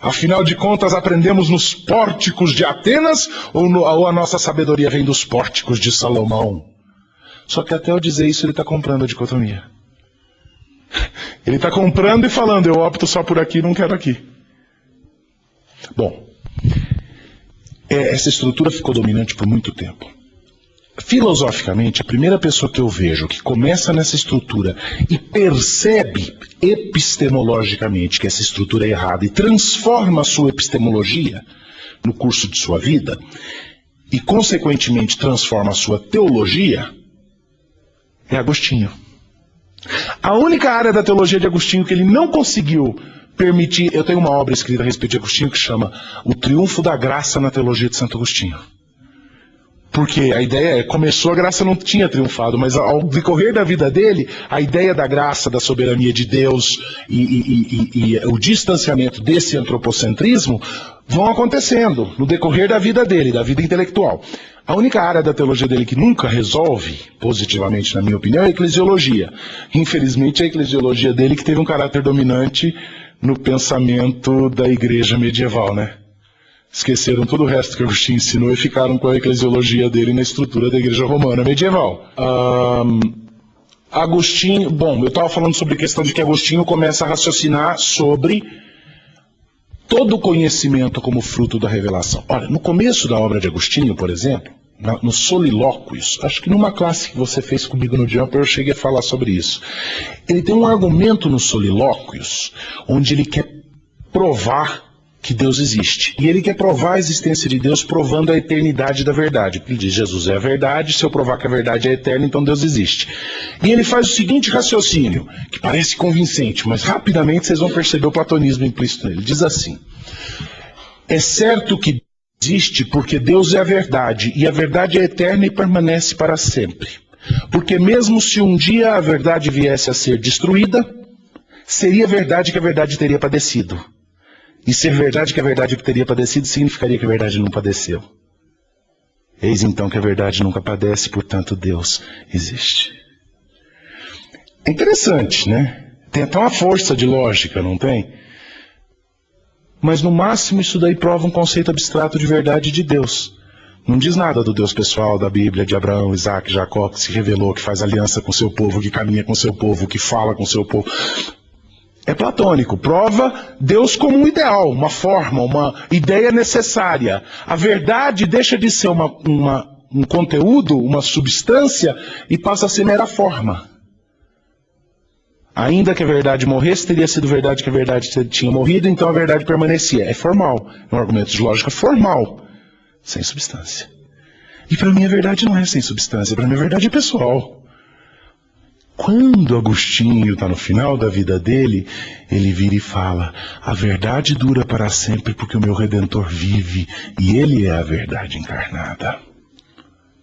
Afinal de contas, aprendemos nos pórticos de Atenas ou a nossa sabedoria vem dos pórticos de Salomão? Só que até eu dizer isso, ele está comprando a dicotomia. Ele está comprando e falando, eu opto só por aqui, não quero aqui. Bom, essa estrutura ficou dominante por muito tempo. filosoficamente, a primeira pessoa que eu vejo que começa nessa estrutura e percebe epistemologicamente que essa estrutura é errada e transforma a sua epistemologia no curso de sua vida e, consequentemente, transforma a sua teologia, é Agostinho. A única área da teologia de Agostinho que ele não conseguiu permitir... Eu tenho uma obra escrita a respeito de Agostinho que chama O Triunfo da Graça na Teologia de Santo Agostinho. Porque a ideia é, começou, a graça não tinha triunfado, mas ao decorrer da vida dele, a ideia da graça, da soberania de Deus e o distanciamento desse antropocentrismo vão acontecendo no decorrer da vida dele, da vida intelectual. A única área da teologia dele que nunca resolve, positivamente na minha opinião, é a eclesiologia. Infelizmente, é a eclesiologia dele que teve um caráter dominante no pensamento da igreja medieval, né? Esqueceram todo o resto que Agostinho ensinou e ficaram com a eclesiologia dele na estrutura da igreja romana medieval. Agostinho, bom, eu estava falando sobre a questão de que Agostinho começa a raciocinar sobre todo o conhecimento como fruto da revelação. Olha, no começo da obra de Agostinho, por exemplo, nos Solilóquios, acho que numa classe que você fez comigo no Jumper eu cheguei a falar sobre isso. Ele tem um argumento nos Solilóquios onde ele quer provar que Deus existe. E ele quer provar a existência de Deus provando a eternidade da verdade. Ele diz, Jesus é a verdade, se eu provar que a verdade é eterna, então Deus existe. E ele faz o seguinte raciocínio, que parece convincente, mas rapidamente vocês vão perceber o platonismo implícito nele. Ele diz assim, é certo que existe porque Deus é a verdade, e a verdade é eterna e permanece para sempre. Porque mesmo se um dia a verdade viesse a ser destruída, seria verdade que a verdade teria padecido. E ser verdade que a verdade teria padecido significaria que a verdade não padeceu. Eis então que a verdade nunca padece, portanto Deus existe. É interessante, né? Tem até uma força de lógica, não tem? Mas no máximo isso daí prova um conceito abstrato de verdade de Deus. Não diz nada do Deus pessoal da Bíblia, de Abraão, Isaac, Jacó, que se revelou, que faz aliança com seu povo, que caminha com seu povo, que fala com seu povo. É platônico, prova Deus como um ideal, uma forma, uma ideia necessária. A verdade deixa de ser um conteúdo, uma substância, e passa a ser mera forma. Ainda que a verdade morresse, teria sido verdade que a verdade tinha morrido, então a verdade permanecia. É formal, é um argumento de lógica formal, sem substância. E para mim a verdade não é sem substância, para mim a verdade é pessoal. Quando Agostinho está no final da vida dele, ele vira e fala, a verdade dura para sempre porque o meu Redentor vive e ele é a verdade encarnada.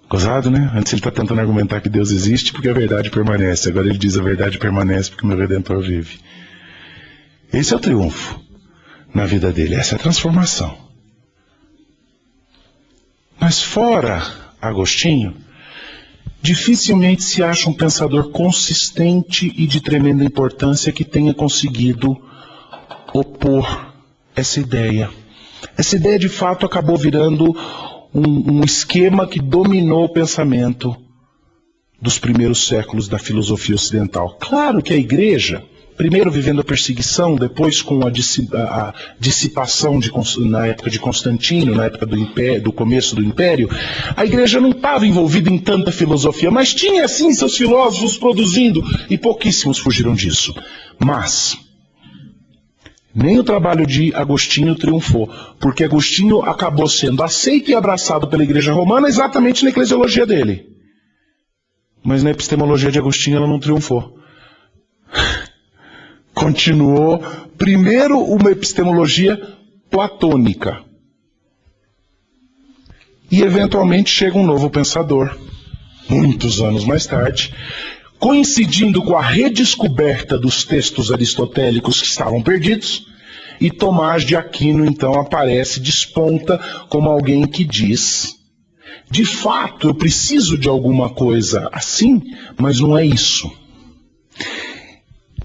Gozado, né? Antes ele está tentando argumentar que Deus existe porque a verdade permanece. Agora ele diz a verdade permanece porque o meu Redentor vive. Esse é o triunfo na vida dele, essa é a transformação. Mas fora Agostinho, dificilmente se acha um pensador consistente e de tremenda importância que tenha conseguido opor essa ideia. Essa ideia de fato acabou virando um esquema que dominou o pensamento dos primeiros séculos da filosofia ocidental. Claro que a igreja, primeiro vivendo a perseguição, depois com a dissipação na época de Constantino, na época do começo do Império, a igreja não estava envolvida em tanta filosofia, mas tinha sim seus filósofos produzindo, e pouquíssimos fugiram disso. Mas nem o trabalho de Agostinho triunfou, porque Agostinho acabou sendo aceito e abraçado pela igreja romana exatamente na eclesiologia dele. Mas na epistemologia de Agostinho ela não triunfou. Continuou, primeiro, uma epistemologia platônica. E, eventualmente, chega um novo pensador, muitos anos mais tarde, coincidindo com a redescoberta dos textos aristotélicos que estavam perdidos, e Tomás de Aquino, então, aparece, desponta como alguém que diz, de fato, eu preciso de alguma coisa assim, mas não é isso.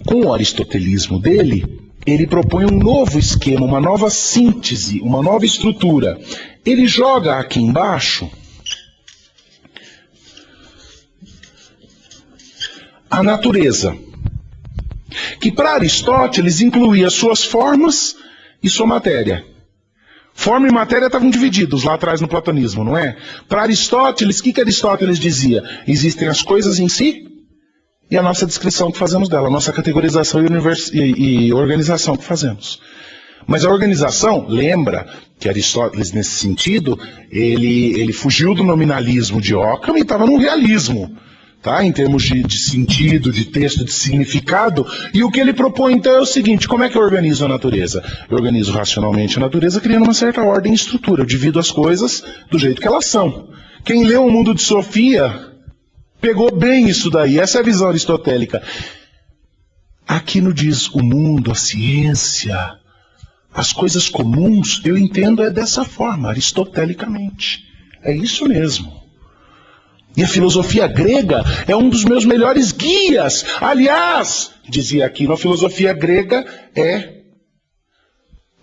Com o aristotelismo dele, ele propõe um novo esquema, uma nova síntese, uma nova estrutura. Ele joga aqui embaixo a natureza, que para Aristóteles incluía suas formas e sua matéria. Forma e matéria estavam divididos lá atrás no platonismo, não é? Para Aristóteles, o que Aristóteles dizia? Existem as coisas em si e a nossa descrição que fazemos dela, a nossa categorização e organização que fazemos. Mas a organização, lembra que Aristóteles, nesse sentido, ele fugiu do nominalismo de Occam e estava no realismo. Tá? Em termos de sentido, de texto, de significado. E o que ele propõe, então, é o seguinte: como é que eu organizo a natureza? Eu organizo racionalmente a natureza, criando uma certa ordem e estrutura. Eu divido as coisas do jeito que elas são. Quem leu O Mundo de Sofia pegou bem isso daí. Essa é a visão aristotélica. Aquino diz: o mundo, a ciência, as coisas comuns, eu entendo é dessa forma, aristotelicamente. É isso mesmo. E a filosofia grega é um dos meus melhores guias. Aliás, dizia Aquino, a filosofia grega é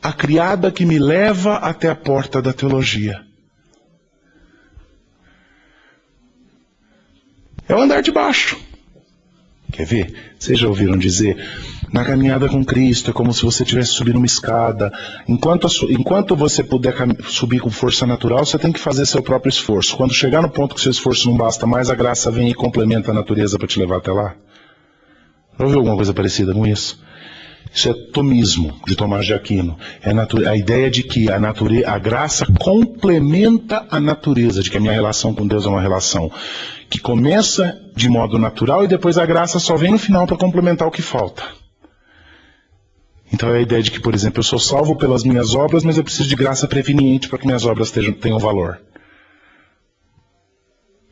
a criada que me leva até a porta da teologia. É o andar de baixo. Quer ver? Vocês já ouviram dizer, na caminhada com Cristo é como se você estivesse subindo uma escada. Enquanto você puder subir com força natural, você tem que fazer seu próprio esforço. Quando chegar no ponto que seu esforço não basta mais, a graça vem e complementa a natureza para te levar até lá. Já ouviu alguma coisa parecida com isso? Isso é tomismo, de Tomás de Aquino. É a ideia de que a graça complementa a natureza, de que a minha relação com Deus é uma relação que começa de modo natural e depois a graça só vem no final para complementar o que falta. Então é a ideia de que, por exemplo, eu sou salvo pelas minhas obras, mas eu preciso de graça preveniente para que minhas obras tenham valor.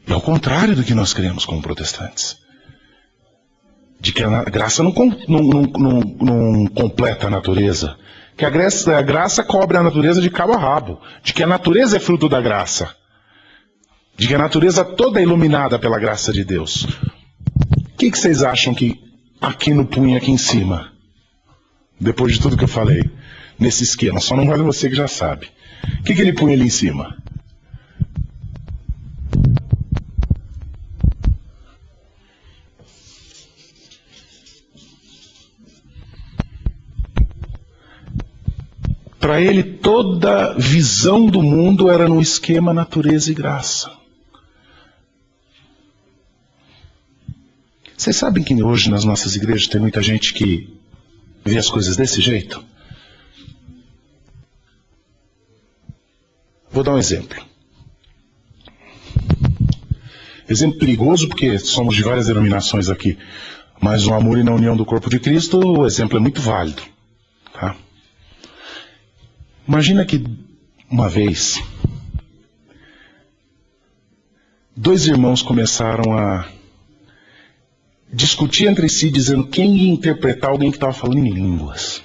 É o contrário do que nós queremos como protestantes. De que a graça não completa a natureza. Que a graça cobre a natureza de cabo a rabo. De que a natureza é fruto da graça. De que a natureza toda é iluminada pela graça de Deus. O que vocês acham que Aquino punha aqui em cima? Depois de tudo que eu falei. Nesse esquema. Só não vale você que já sabe. O que ele punha ali em cima? Para ele, toda visão do mundo era no esquema natureza e graça. Vocês sabem que hoje nas nossas igrejas tem muita gente que vê as coisas desse jeito? Vou dar um exemplo. Exemplo perigoso porque somos de várias denominações aqui. Mas o amor e na união do corpo de Cristo, o exemplo é muito válido. Tá? Imagina que uma vez, dois irmãos começaram a discutir entre si, dizendo quem ia interpretar alguém que estava falando em línguas.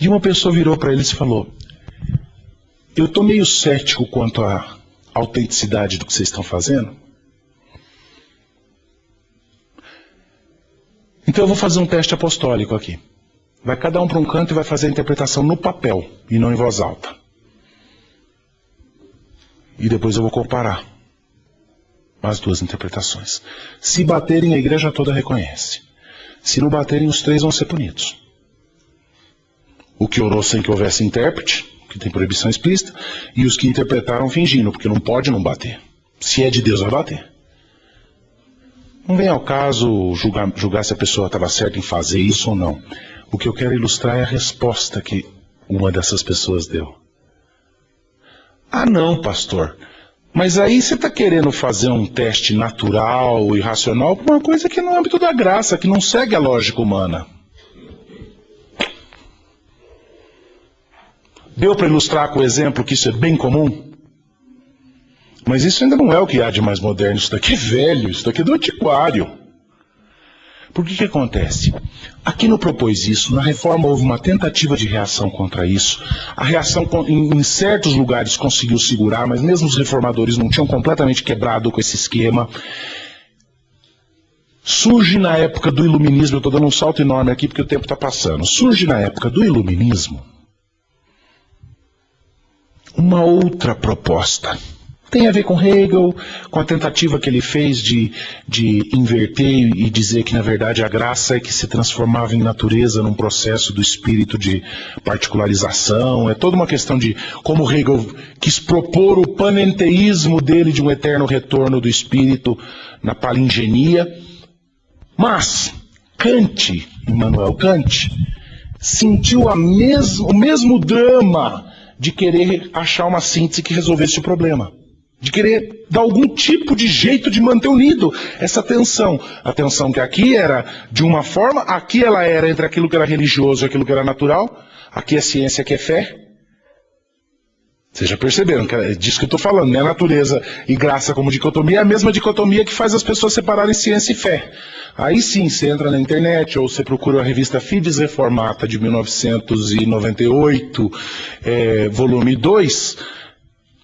E uma pessoa virou para eles e falou: eu estou meio cético quanto à autenticidade do que vocês estão fazendo. Então eu vou fazer um teste apostólico aqui. Vai cada um para um canto e vai fazer a interpretação no papel e não em voz alta. E depois eu vou comparar as duas interpretações. Se baterem, a igreja toda reconhece. Se não baterem, os três vão ser punidos. O que orou sem que houvesse intérprete, que tem proibição explícita, e os que interpretaram fingindo, porque não pode não bater. Se é de Deus, vai bater. Não vem ao caso julgar se a pessoa estava certa em fazer isso ou não. O que eu quero ilustrar é a resposta que uma dessas pessoas deu. Ah não, pastor, mas aí você está querendo fazer um teste natural e racional para uma coisa que é no âmbito da graça, que não segue a lógica humana. Deu para ilustrar com o exemplo que isso é bem comum? Mas isso ainda não é o que há de mais moderno. Isso daqui é velho, isso daqui é do antiquário. Por que acontece? Aquino propôs isso, na reforma houve uma tentativa de reação contra isso. A reação em certos lugares conseguiu segurar, mas mesmo os reformadores não tinham completamente quebrado com esse esquema. Surge na época do iluminismo, eu estou dando um salto enorme aqui porque o tempo está passando. Surge na época do iluminismo uma outra proposta. Tem a ver com Hegel, com a tentativa que ele fez de inverter e dizer que, na verdade, a graça é que se transformava em natureza num processo do espírito de particularização. É toda uma questão de como Hegel quis propor o panenteísmo dele de um eterno retorno do espírito na palingenia. Mas Kant, Immanuel Kant, sentiu o mesmo drama de querer achar uma síntese que resolvesse o problema. De querer dar algum tipo de jeito de manter unido essa tensão. A tensão que aqui era de uma forma, aqui ela era entre aquilo que era religioso e aquilo que era natural. Aqui é ciência, aqui é fé. Vocês já perceberam, que é disso que eu estou falando, né? Natureza e graça como dicotomia é a mesma dicotomia que faz as pessoas separarem ciência e fé. Aí sim, você entra na internet ou você procura a revista Fides Reformata de 1998, volume 2.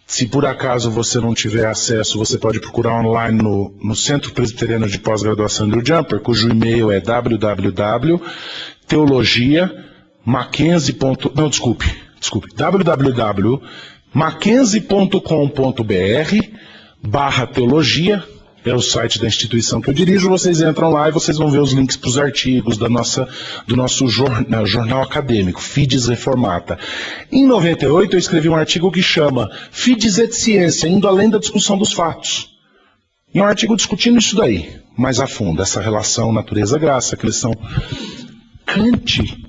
Se por acaso você não tiver acesso, você pode procurar online no Centro Presbiteriano de Pós-Graduação do Jumper, cujo e-mail é www.mackenzie.com.br/teologia. É o site da instituição que eu dirijo. Vocês entram lá e vocês vão ver os links para os artigos do nosso jornal acadêmico, Fides Reformata. Em 98 eu escrevi um artigo que chama Fides et Ciência, indo além da discussão dos fatos. E é um artigo discutindo isso daí, mais a fundo, essa relação natureza-graça, que eles são... Kant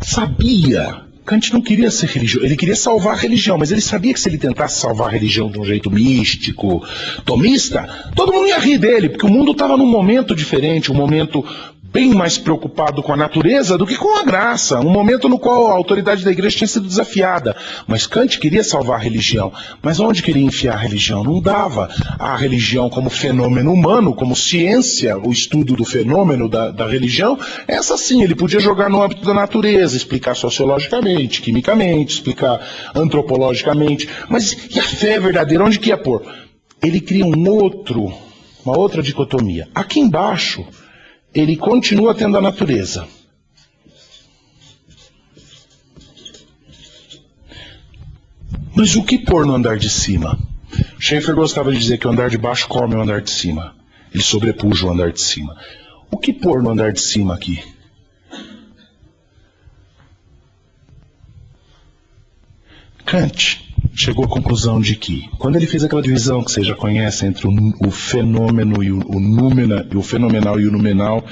sabia... Kant não queria ser religioso, ele queria salvar a religião, mas ele sabia que se ele tentasse salvar a religião de um jeito místico, tomista, todo mundo ia rir dele, porque o mundo estava num momento diferente, um momento bem mais preocupado com a natureza do que com a graça, um momento no qual a autoridade da igreja tinha sido desafiada. Mas Kant queria salvar a religião, mas onde queria enfiar a religião? Não dava. A religião como fenômeno humano, como ciência, o estudo do fenômeno da religião, essa sim, ele podia jogar no âmbito da natureza, explicar sociologicamente, quimicamente, explicar antropologicamente, mas e a fé verdadeira, onde que ia pôr? Ele cria uma outra dicotomia. Aqui embaixo, ele continua tendo a natureza. Mas o que pôr no andar de cima? Schaeffer gostava de dizer que o andar de baixo come o andar de cima. Ele sobrepuja o andar de cima. O que pôr no andar de cima aqui? Kant chegou à conclusão de que, quando ele fez aquela divisão que vocês já conhecem entre o fenômeno e o fenomenal e o numenal,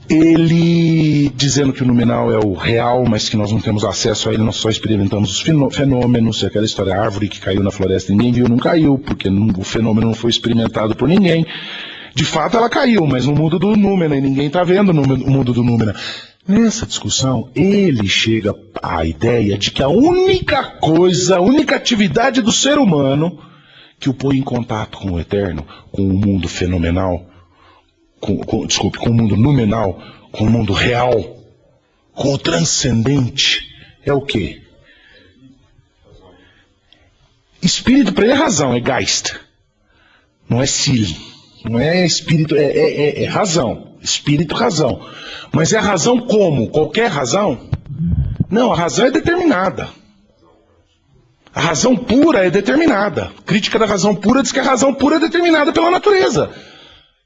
ele, dizendo que o numenal é o real, mas que nós não temos acesso a ele, nós só experimentamos os fenômenos, aquela história, a árvore que caiu na floresta, ninguém viu, não caiu, porque o fenômeno não foi experimentado por ninguém. De fato ela caiu, mas no mundo do númeno, e ninguém está vendo o mundo do númeno. Nessa discussão, ele chega à ideia de que a única coisa, a única atividade do ser humano que o põe em contato com o eterno, com o mundo fenomenal, com o mundo numenal, com o mundo real, com o transcendente, é o quê? Espírito para ele é razão, é Geist. Não é Sili. Não é espírito, é razão. Espírito, razão. Mas é a razão como? Qualquer razão? Não, a razão é determinada. A razão pura é determinada. A crítica da razão pura diz que a razão pura é determinada pela natureza.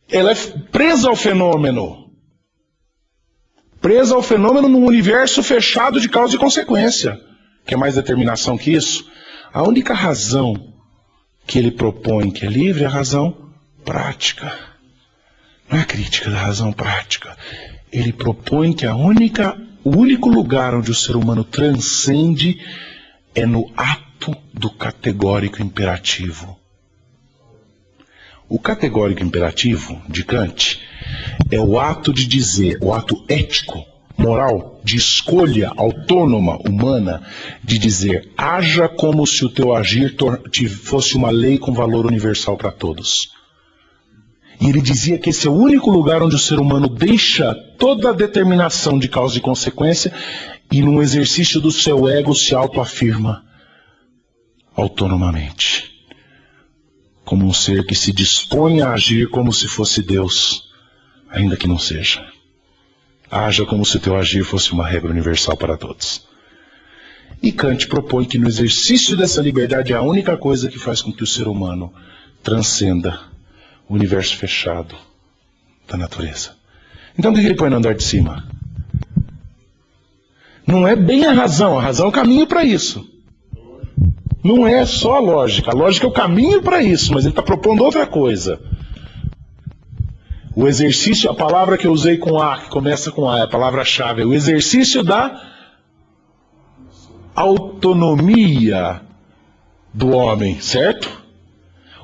Ela é presa ao fenômeno. Presa ao fenômeno num universo fechado de causa e consequência. Quer mais determinação que isso? A única razão que ele propõe que é livre é a razão prática. Não é a crítica da razão prática. Ele propõe que o único lugar onde o ser humano transcende é no ato do categórico imperativo. O categórico imperativo de Kant é o ato de dizer, o ato ético, moral, de escolha autônoma, humana, de dizer, haja como se o teu agir fosse uma lei com valor universal para todos. E ele dizia que esse é o único lugar onde o ser humano deixa toda a determinação de causa e consequência e num exercício do seu ego se autoafirma autonomamente. Como um ser que se dispõe a agir como se fosse Deus, ainda que não seja. Haja como se o teu agir fosse uma regra universal para todos. E Kant propõe que no exercício dessa liberdade é a única coisa que faz com que o ser humano transcenda o universo fechado da natureza. Então o que ele põe no andar de cima? Não é bem a razão é o caminho para isso. Não é só a lógica é o caminho para isso, mas ele está propondo outra coisa. O exercício, a palavra que eu usei com A, que começa com A, é a palavra-chave, é o exercício da autonomia do homem, certo?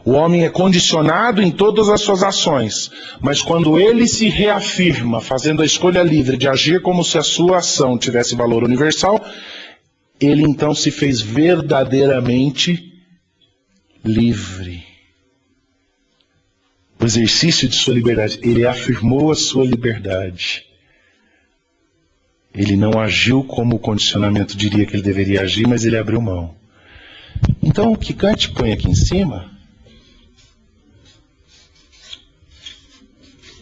O homem é condicionado em todas as suas ações, mas quando ele se reafirma, fazendo a escolha livre de agir como se a sua ação tivesse valor universal, ele então se fez verdadeiramente livre. O exercício de sua liberdade, ele afirmou a sua liberdade. Ele não agiu como o condicionamento diria que ele deveria agir, mas ele abriu mão. Então o que Kant põe aqui em cima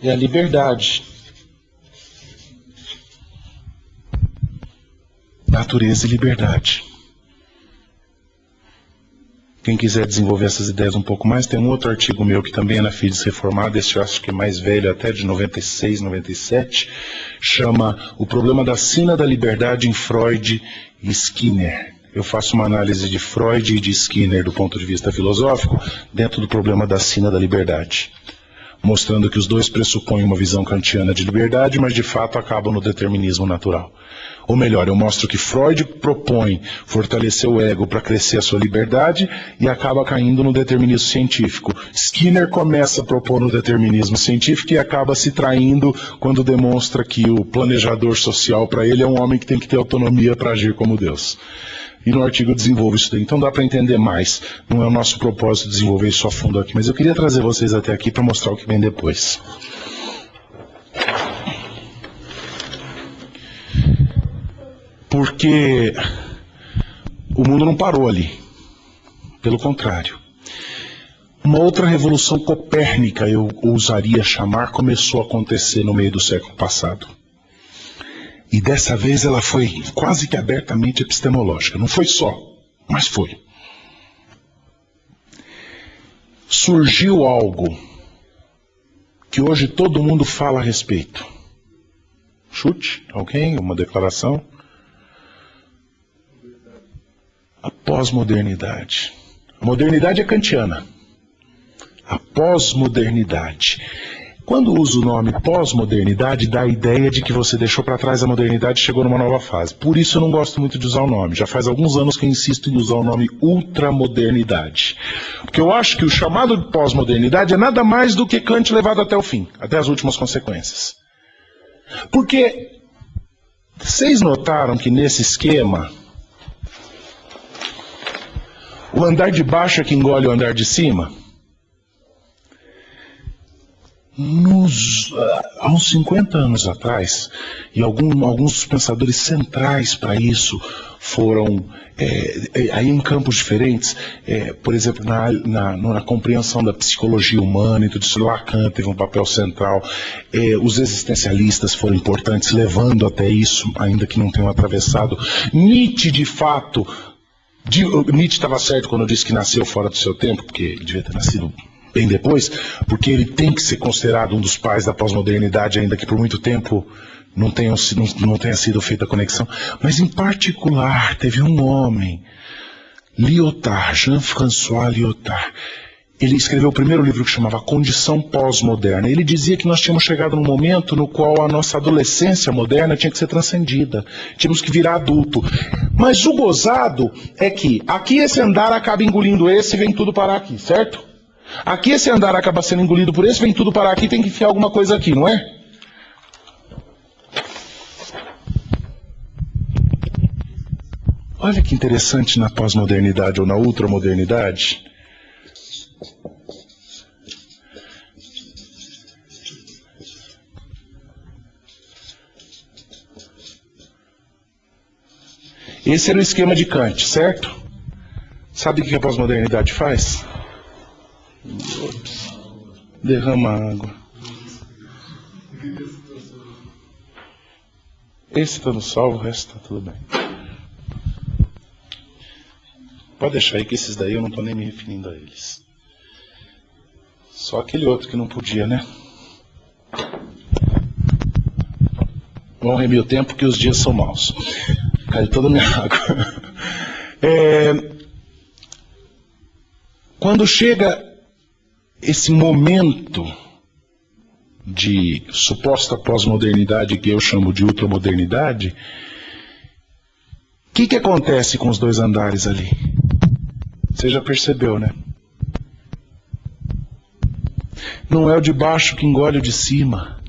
é a liberdade. Natureza e liberdade. Quem quiser desenvolver essas ideias um pouco mais, tem um outro artigo meu que também é na Fides Reformada, esse eu acho que é mais velho, até de 96, 97, chama O Problema da Sina da Liberdade em Freud e Skinner. Eu faço uma análise de Freud e de Skinner do ponto de vista filosófico, dentro do problema da sina da liberdade, mostrando que os dois pressupõem uma visão kantiana de liberdade, mas de fato acabam no determinismo natural. Ou melhor, eu mostro que Freud propõe fortalecer o ego para crescer a sua liberdade e acaba caindo no determinismo científico. Skinner começa a propor no determinismo científico e acaba se traindo quando demonstra que o planejador social para ele é um homem que tem que ter autonomia para agir como Deus. E no artigo eu desenvolvo isso daí. Então dá para entender mais. Não é o nosso propósito desenvolver isso a fundo aqui, mas eu queria trazer vocês até aqui para mostrar o que vem depois. Porque o mundo não parou ali. Pelo contrário. Uma outra revolução copérnica, eu ousaria chamar, começou a acontecer no meio do século passado. E dessa vez ela foi quase que abertamente epistemológica. Não foi só, mas foi. Surgiu algo que hoje todo mundo fala a respeito. Chute? Alguém? Uma declaração? A pós-modernidade. A modernidade é kantiana. A pós-modernidade. Quando uso o nome pós-modernidade, dá a ideia de que você deixou para trás a modernidade e chegou numa nova fase. Por isso eu não gosto muito de usar o nome. Já faz alguns anos que eu insisto em usar o nome ultramodernidade. Porque eu acho que o chamado de pós-modernidade é nada mais do que Kant levado até o fim, até as últimas consequências. Porque vocês notaram que nesse esquema, o andar de baixo é que engole o andar de cima? Há uns 50 anos atrás, e alguns dos pensadores centrais para isso foram, aí em campos diferentes, por exemplo, na compreensão da psicologia humana e tudo isso, Lacan teve um papel central, os existencialistas foram importantes, levando até isso, ainda que não tenham atravessado. Nietzsche, de fato, Nietzsche estava certo quando disse que nasceu fora do seu tempo, porque ele devia ter nascido bem depois, porque ele tem que ser considerado um dos pais da pós-modernidade, ainda que por muito tempo não tenha sido feita a conexão. Mas em particular, teve um homem, Lyotard, Jean-François Lyotard. Ele escreveu o primeiro livro que chamava Condição Pós-Moderna. Ele dizia que nós tínhamos chegado num momento no qual a nossa adolescência moderna tinha que ser transcendida. Tínhamos que virar adulto. Mas o gozado é que aqui esse andar acaba engolindo esse e vem tudo parar aqui, certo? Aqui esse andar acaba sendo engolido por esse, vem tudo parar aqui, tem que enfiar alguma coisa aqui, não é? Olha que interessante na pós-modernidade ou na ultramodernidade. Esse era o esquema de Kant, certo? Sabe o que a pós-modernidade faz? Derrama água. Esse está no salvo, o resto está tudo bem. Pode deixar aí que esses daí eu não estou nem me referindo a eles. Só aquele outro que não podia, né? Vamos remir o tempo que os dias são maus. Caiu toda a minha água. Quando chega esse momento de suposta pós-modernidade, que eu chamo de ultramodernidade, o que acontece com os dois andares ali? Você já percebeu, né? Não é o de baixo que engole o de cima.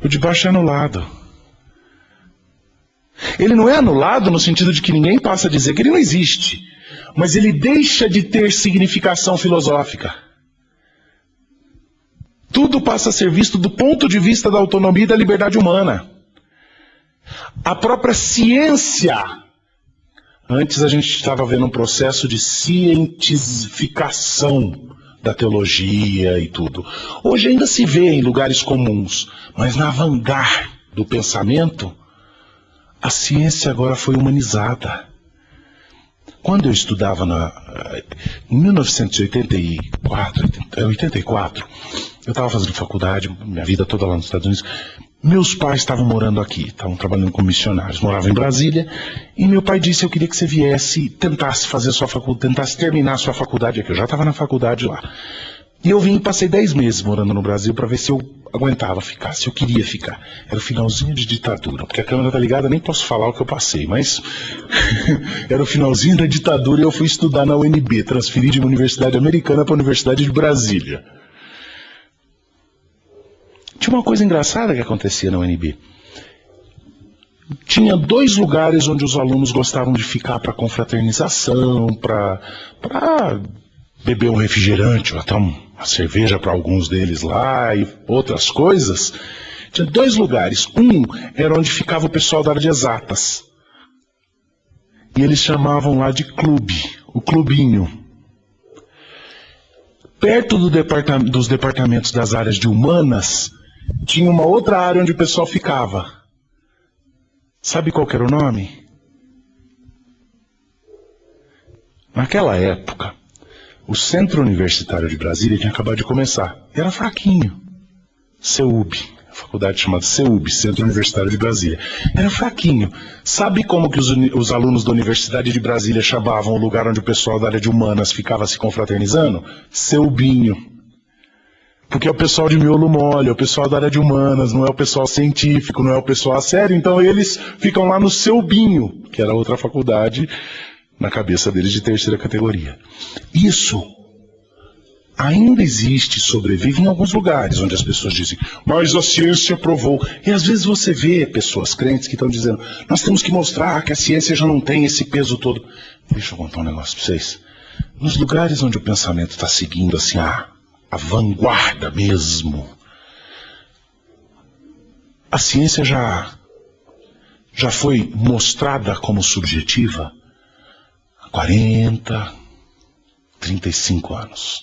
O de baixo é anulado. Ele não é anulado no sentido de que ninguém passa a dizer que ele não existe, mas ele deixa de ter significação filosófica. Tudo passa a ser visto do ponto de vista da autonomia e da liberdade humana. A própria ciência. Antes a gente estava vendo um processo de cientificação da teologia e tudo. Hoje ainda se vê em lugares comuns, mas na vanguarda do pensamento, a ciência agora foi humanizada. Quando eu estudava em 1984, eu estava fazendo faculdade, minha vida toda lá nos Estados Unidos. Meus pais estavam morando aqui, estavam trabalhando como missionários, moravam em Brasília, e meu pai disse: eu queria que você viesse e tentasse fazer sua faculdade, tentasse terminar a sua faculdade aqui. Eu já estava na faculdade lá. E eu vim e passei 10 meses morando no Brasil para ver se eu aguentava ficar, se eu queria ficar. Era o finalzinho de ditadura, porque a câmera tá ligada, nem posso falar o que eu passei, mas era o finalzinho da ditadura e eu fui estudar na UNB, transferi de uma universidade americana para a Universidade de Brasília. Tinha uma coisa engraçada que acontecia na UNB. Tinha 2 lugares onde os alunos gostavam de ficar para confraternização, para beber um refrigerante, ou até uma cerveja para alguns deles lá e outras coisas. Tinha 2 lugares. Um era onde ficava o pessoal da área de exatas. E eles chamavam lá de clube, o clubinho. Perto dos departamentos das áreas de humanas, tinha uma outra área onde o pessoal ficava. Sabe qual que era o nome? Naquela época, o Centro Universitário de Brasília tinha acabado de começar. Era fraquinho. CEUB, a faculdade chamada CEUB, Centro Universitário de Brasília. Era fraquinho. Sabe como que os alunos da Universidade de Brasília chamavam o lugar onde o pessoal da área de humanas ficava se confraternizando? CEUBinho. Porque é o pessoal de miolo mole, é o pessoal da área de humanas, não é o pessoal científico, não é o pessoal a sério, então eles ficam lá no CEUBinho, que era outra faculdade, na cabeça deles de 3ª categoria. Isso ainda existe, sobrevive em alguns lugares, onde as pessoas dizem, mas a ciência provou. E às vezes você vê pessoas crentes que estão dizendo, nós temos que mostrar que a ciência já não tem esse peso todo. Deixa eu contar um negócio para vocês. Nos lugares onde o pensamento está seguindo assim, a vanguarda mesmo, a ciência já foi mostrada como subjetiva há 40, 35 anos.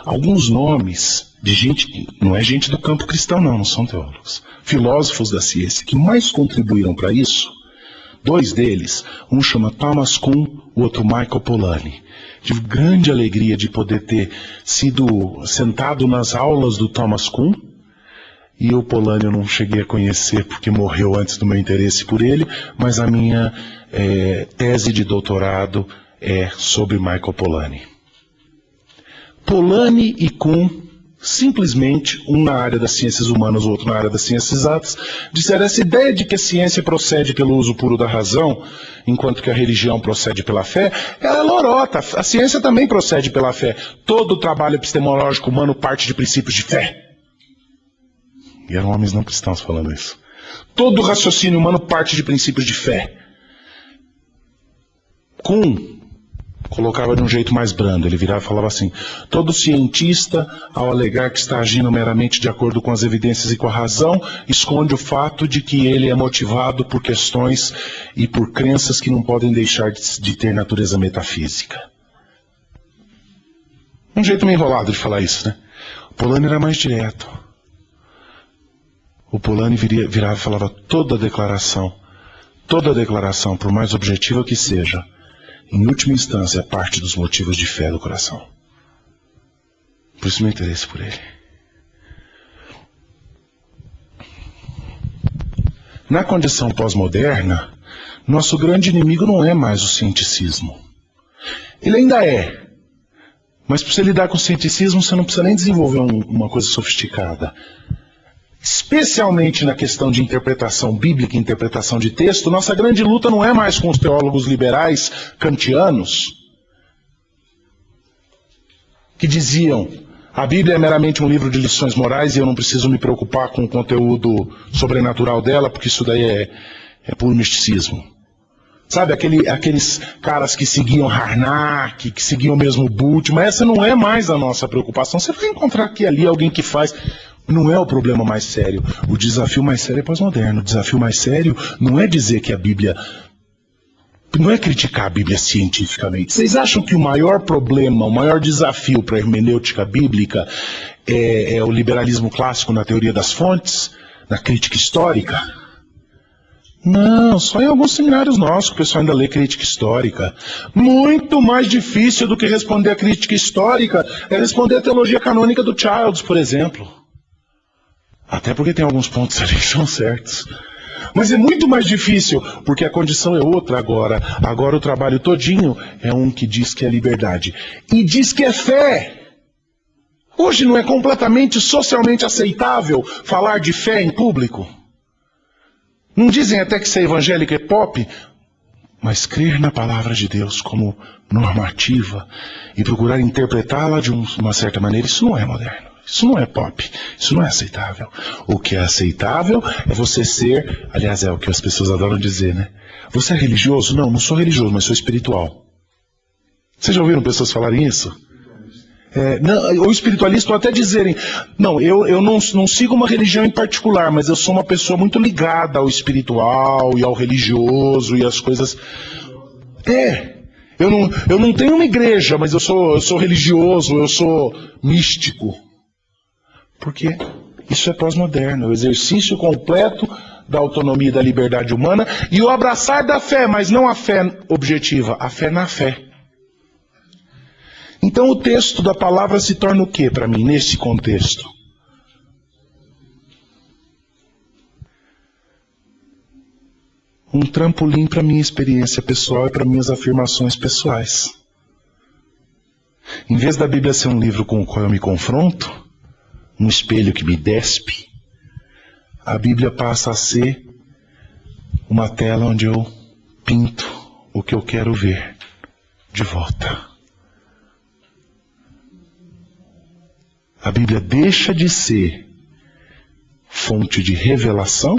Alguns nomes de gente, não é gente do campo cristão não são teólogos, filósofos da ciência que mais contribuíram para isso, 2 deles, um chama Thomas Kuhn, o outro Michael Polanyi. Tive grande alegria de poder ter sido sentado nas aulas do Thomas Kuhn, e o Polanyi eu não cheguei a conhecer porque morreu antes do meu interesse por ele, mas a minha tese de doutorado é sobre Michael Polanyi. Polanyi e Kuhn, simplesmente, um na área das ciências humanas, o outro na área das ciências exatas, disseram essa ideia de que a ciência procede pelo uso puro da razão, enquanto que a religião procede pela fé, ela é lorota. A ciência também procede pela fé. Todo o trabalho epistemológico humano parte de princípios de fé. E eram homens não cristãos falando isso. Todo o raciocínio humano parte de princípios de fé. Kuhn colocava de um jeito mais brando, ele virava e falava assim, todo cientista, ao alegar que está agindo meramente de acordo com as evidências e com a razão, esconde o fato de que ele é motivado por questões e por crenças que não podem deixar de ter natureza metafísica. Um jeito meio enrolado de falar isso, né? O Polanyi era mais direto. O Polanyi virava e falava, toda declaração Toda declaração, por mais objetiva que seja, em última instância, é parte dos motivos de fé do coração. Por isso meu interesse por ele. Na condição pós-moderna, nosso grande inimigo não é mais o cienticismo. Ele ainda é. Mas para você lidar com o cienticismo, você não precisa nem desenvolver uma coisa sofisticada. Especialmente na questão de interpretação bíblica e interpretação de texto, nossa grande luta não é mais com os teólogos liberais kantianos, que diziam: a Bíblia é meramente um livro de lições morais e eu não preciso me preocupar com o conteúdo sobrenatural dela, porque isso daí é puro misticismo. Sabe, aqueles caras que seguiam Harnack, que seguiam mesmo Bultmann, essa não é mais a nossa preocupação. Você vai encontrar aqui e ali alguém que faz. Não é o problema mais sério. O desafio mais sério é pós-moderno. O desafio mais sério não é dizer que a Bíblia... Não é criticar a Bíblia cientificamente. Vocês acham que o maior problema, o maior desafio para a hermenêutica bíblica é o liberalismo clássico na teoria das fontes? Na crítica histórica? Não, só em alguns seminários nossos que o pessoal ainda lê crítica histórica. Muito mais difícil do que responder a crítica histórica é responder a teologia canônica do Childs, por exemplo. Até porque tem alguns pontos ali que são certos. Mas é muito mais difícil, porque a condição é outra agora. Agora o trabalho todinho é um que diz que é liberdade. E diz que é fé. Hoje não é completamente socialmente aceitável falar de fé em público? Não dizem até que ser evangélico é pop? Mas crer na palavra de Deus como normativa e procurar interpretá-la de uma certa maneira, isso não é moderno. Isso não é pop, isso não é aceitável. O que é aceitável é você ser, aliás, é o que as pessoas adoram dizer, né? Você é religioso? Não, não sou religioso, mas sou espiritual. Vocês já ouviram pessoas falarem isso? Ou espiritualista, ou até dizerem, não, eu não sigo uma religião em particular, mas eu sou uma pessoa muito ligada ao espiritual e ao religioso e às coisas... Eu não tenho uma igreja, mas eu sou religioso, eu sou místico. Porque isso é pós-moderno, é o exercício completo da autonomia e da liberdade humana e o abraçar da fé, mas não a fé objetiva, a fé na fé. Então o texto da palavra se torna o que para mim, nesse contexto? Um trampolim para minha experiência pessoal e para minhas afirmações pessoais. Em vez da Bíblia ser um livro com o qual eu me confronto, um espelho que me despe, a Bíblia passa a ser uma tela onde eu pinto o que eu quero ver de volta. A Bíblia deixa de ser fonte de revelação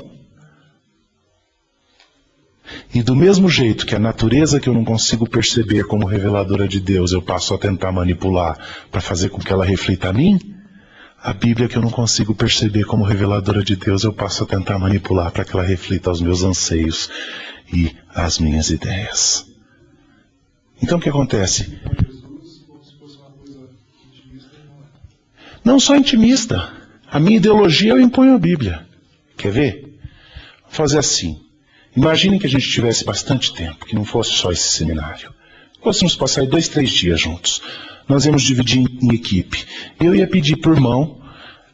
e do mesmo jeito que a natureza que eu não consigo perceber como reveladora de Deus, eu passo a tentar manipular para fazer com que ela reflita a mim, a Bíblia que eu não consigo perceber como reveladora de Deus, eu passo a tentar manipular para que ela reflita os meus anseios e as minhas ideias. Então o que acontece? Não só intimista. A minha ideologia eu imponho a Bíblia. Quer ver? Vou fazer assim. Imaginem que a gente tivesse bastante tempo, que não fosse só esse seminário. Fôssemos passar 2, 3 dias juntos. Nós íamos dividir em equipe. Eu ia pedir por irmão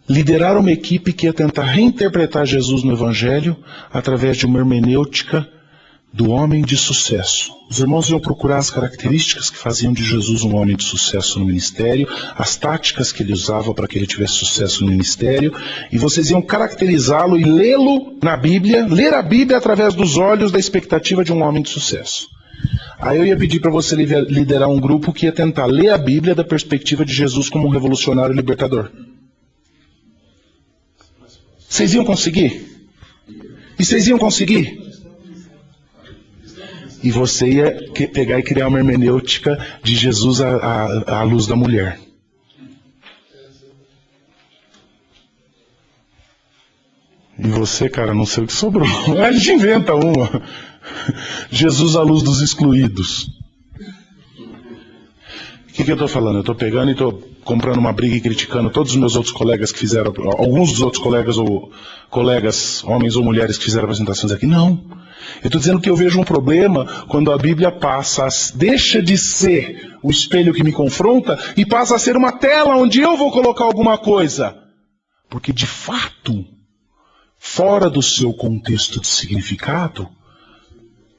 liderar uma equipe que ia tentar reinterpretar Jesus no Evangelho através de uma hermenêutica do homem de sucesso. Os irmãos iam procurar as características que faziam de Jesus um homem de sucesso no ministério, as táticas que ele usava para que ele tivesse sucesso no ministério, e vocês iam caracterizá-lo e lê-lo na Bíblia, ler a Bíblia através dos olhos da expectativa de um homem de sucesso. Aí eu ia pedir para você liderar um grupo que ia tentar ler a Bíblia da perspectiva de Jesus como um revolucionário libertador. Vocês iam conseguir? E vocês iam conseguir? E você ia pegar e criar uma hermenêutica de Jesus à luz da mulher. E você, cara, não sei o que sobrou. A gente inventa uma. Jesus à luz dos excluídos. O que eu estou falando? Eu estou pegando e estou comprando uma briga e criticando todos os meus outros colegas que fizeram, alguns dos outros colegas, ou colegas, homens ou mulheres que fizeram apresentações aqui. Não. Eu estou dizendo que eu vejo um problema quando a Bíblia deixa de ser o espelho que me confronta e passa a ser uma tela onde eu vou colocar alguma coisa. Porque, de fato, fora do seu contexto de significado,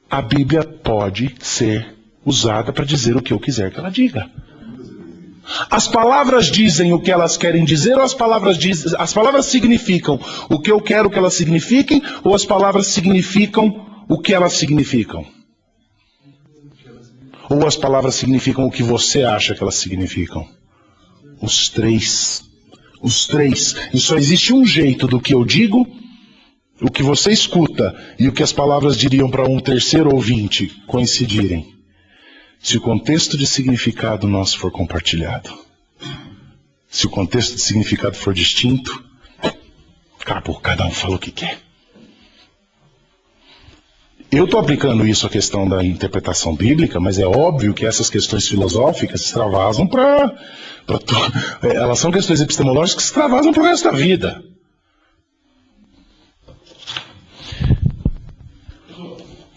a Bíblia pode ser usada para dizer o que eu quiser que ela diga. As palavras dizem o que elas querem dizer, ou as palavras significam o que eu quero que elas signifiquem, ou as palavras significam o que elas significam? Ou as palavras significam o que você acha que elas significam? Os três. Os três. E só existe um jeito do que eu digo, o que você escuta e o que as palavras diriam para um terceiro ouvinte coincidirem. Se o contexto de significado nosso for compartilhado, se o contexto de significado for distinto, acabou, cada um fala o que quer. Eu estou aplicando isso à questão da interpretação bíblica, mas é óbvio que essas questões filosóficas se extravasam elas são questões epistemológicas que se extravasam para o resto da vida.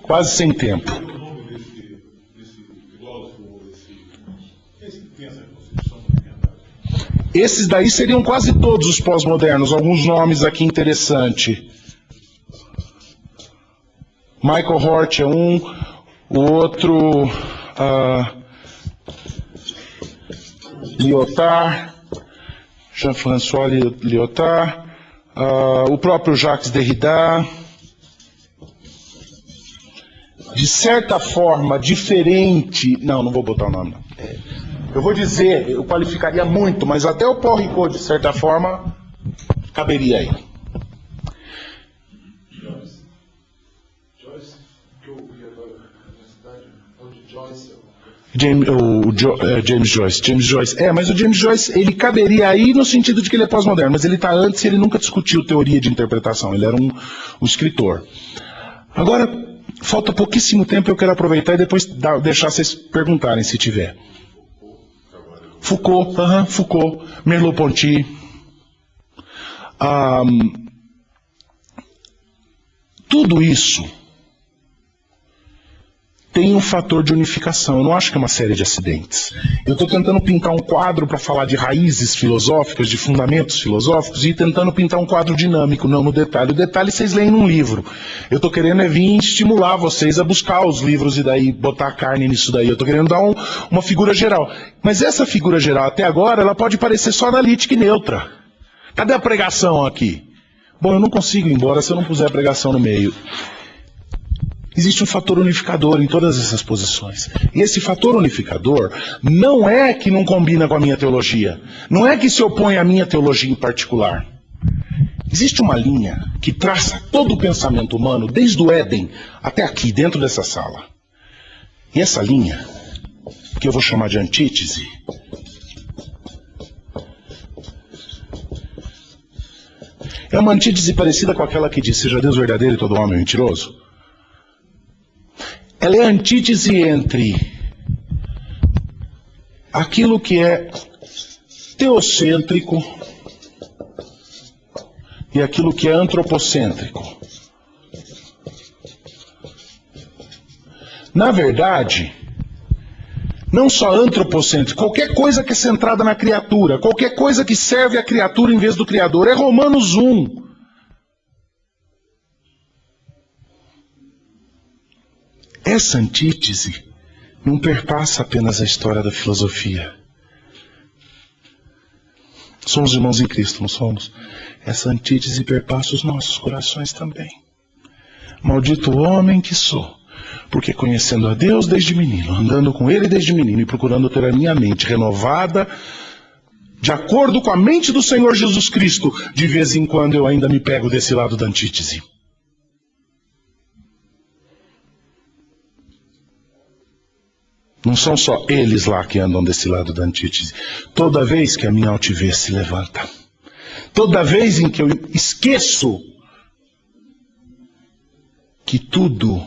Quase sem tempo. Esses daí seriam quase todos os pós-modernos. Alguns nomes aqui interessantes. Michael Hort é um, o outro Lyotard, Jean-François Lyotard, o próprio Jacques Derrida. De certa forma, diferente... Não vou botar o nome, não. Eu vou dizer, eu qualificaria muito, mas até o Paul Ricoeur, de certa forma, caberia aí. Joyce, que eu vi agora na cidade, é o de Joyce. James Joyce. Mas o James Joyce, ele caberia aí no sentido de que ele é pós-moderno, mas ele está antes e ele nunca discutiu teoria de interpretação, ele era um escritor. Agora, falta pouquíssimo tempo, eu quero aproveitar e depois deixar vocês perguntarem se tiver. Foucault, Merleau-Ponty. Tudo isso tem um fator de unificação. Eu não acho que é uma série de acidentes. Eu estou tentando pintar um quadro para falar de raízes filosóficas, de fundamentos filosóficos, e tentando pintar um quadro dinâmico, não no detalhe. O detalhe vocês leem num livro. Eu estou querendo vir estimular vocês a buscar os livros e daí botar carne nisso daí. Eu estou querendo dar uma figura geral. Mas essa figura geral, até agora, ela pode parecer só analítica e neutra. Cadê a pregação aqui? Bom, eu não consigo ir embora se eu não puser a pregação no meio. Existe um fator unificador em todas essas posições. E esse fator unificador não é que não combina com a minha teologia. Não é que se opõe à minha teologia em particular. Existe uma linha que traça todo o pensamento humano, desde o Éden até aqui, dentro dessa sala. E essa linha, que eu vou chamar de antítese, é uma antítese parecida com aquela que diz: seja Deus verdadeiro e todo homem mentiroso. Ela é a antítese entre aquilo que é teocêntrico e aquilo que é antropocêntrico. Na verdade, não só antropocêntrico, qualquer coisa que é centrada na criatura, qualquer coisa que serve a criatura em vez do Criador. É Romanos 1. Essa antítese não perpassa apenas a história da filosofia. Somos irmãos em Cristo, não somos? Essa antítese perpassa os nossos corações também. Maldito o homem que sou, porque conhecendo a Deus desde menino, andando com Ele desde menino e procurando ter a minha mente renovada, de acordo com a mente do Senhor Jesus Cristo, de vez em quando eu ainda me pego desse lado da antítese. Não são só eles lá que andam desse lado da antítese. Toda vez que a minha altivez se levanta, toda vez em que eu esqueço que tudo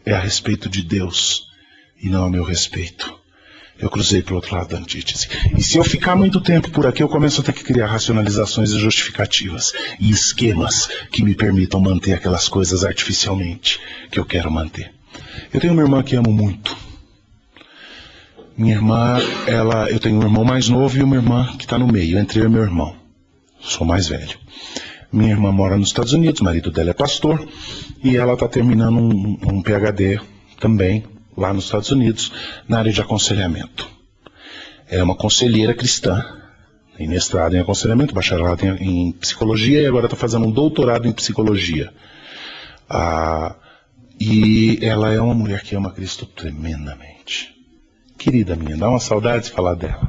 é a respeito de Deus e não a meu respeito, eu cruzei para o outro lado da antítese. E se eu ficar muito tempo por aqui, eu começo a ter que criar racionalizações e justificativas e esquemas que me permitam manter aquelas coisas artificialmente que eu quero manter. Eu tenho uma irmã que amo muito. Minha irmã, eu tenho um irmão mais novo e uma irmã que está no meio, entre eu e meu irmão. Sou mais velho. Minha irmã mora nos Estados Unidos, o marido dela é pastor, e ela está terminando um PhD também, lá nos Estados Unidos, na área de aconselhamento. Ela é uma conselheira cristã, tem mestrado em aconselhamento, bacharelado em psicologia, e agora está fazendo um doutorado em psicologia. E ela é uma mulher que ama Cristo tremendamente. Querida minha, dá uma saudade de falar dela.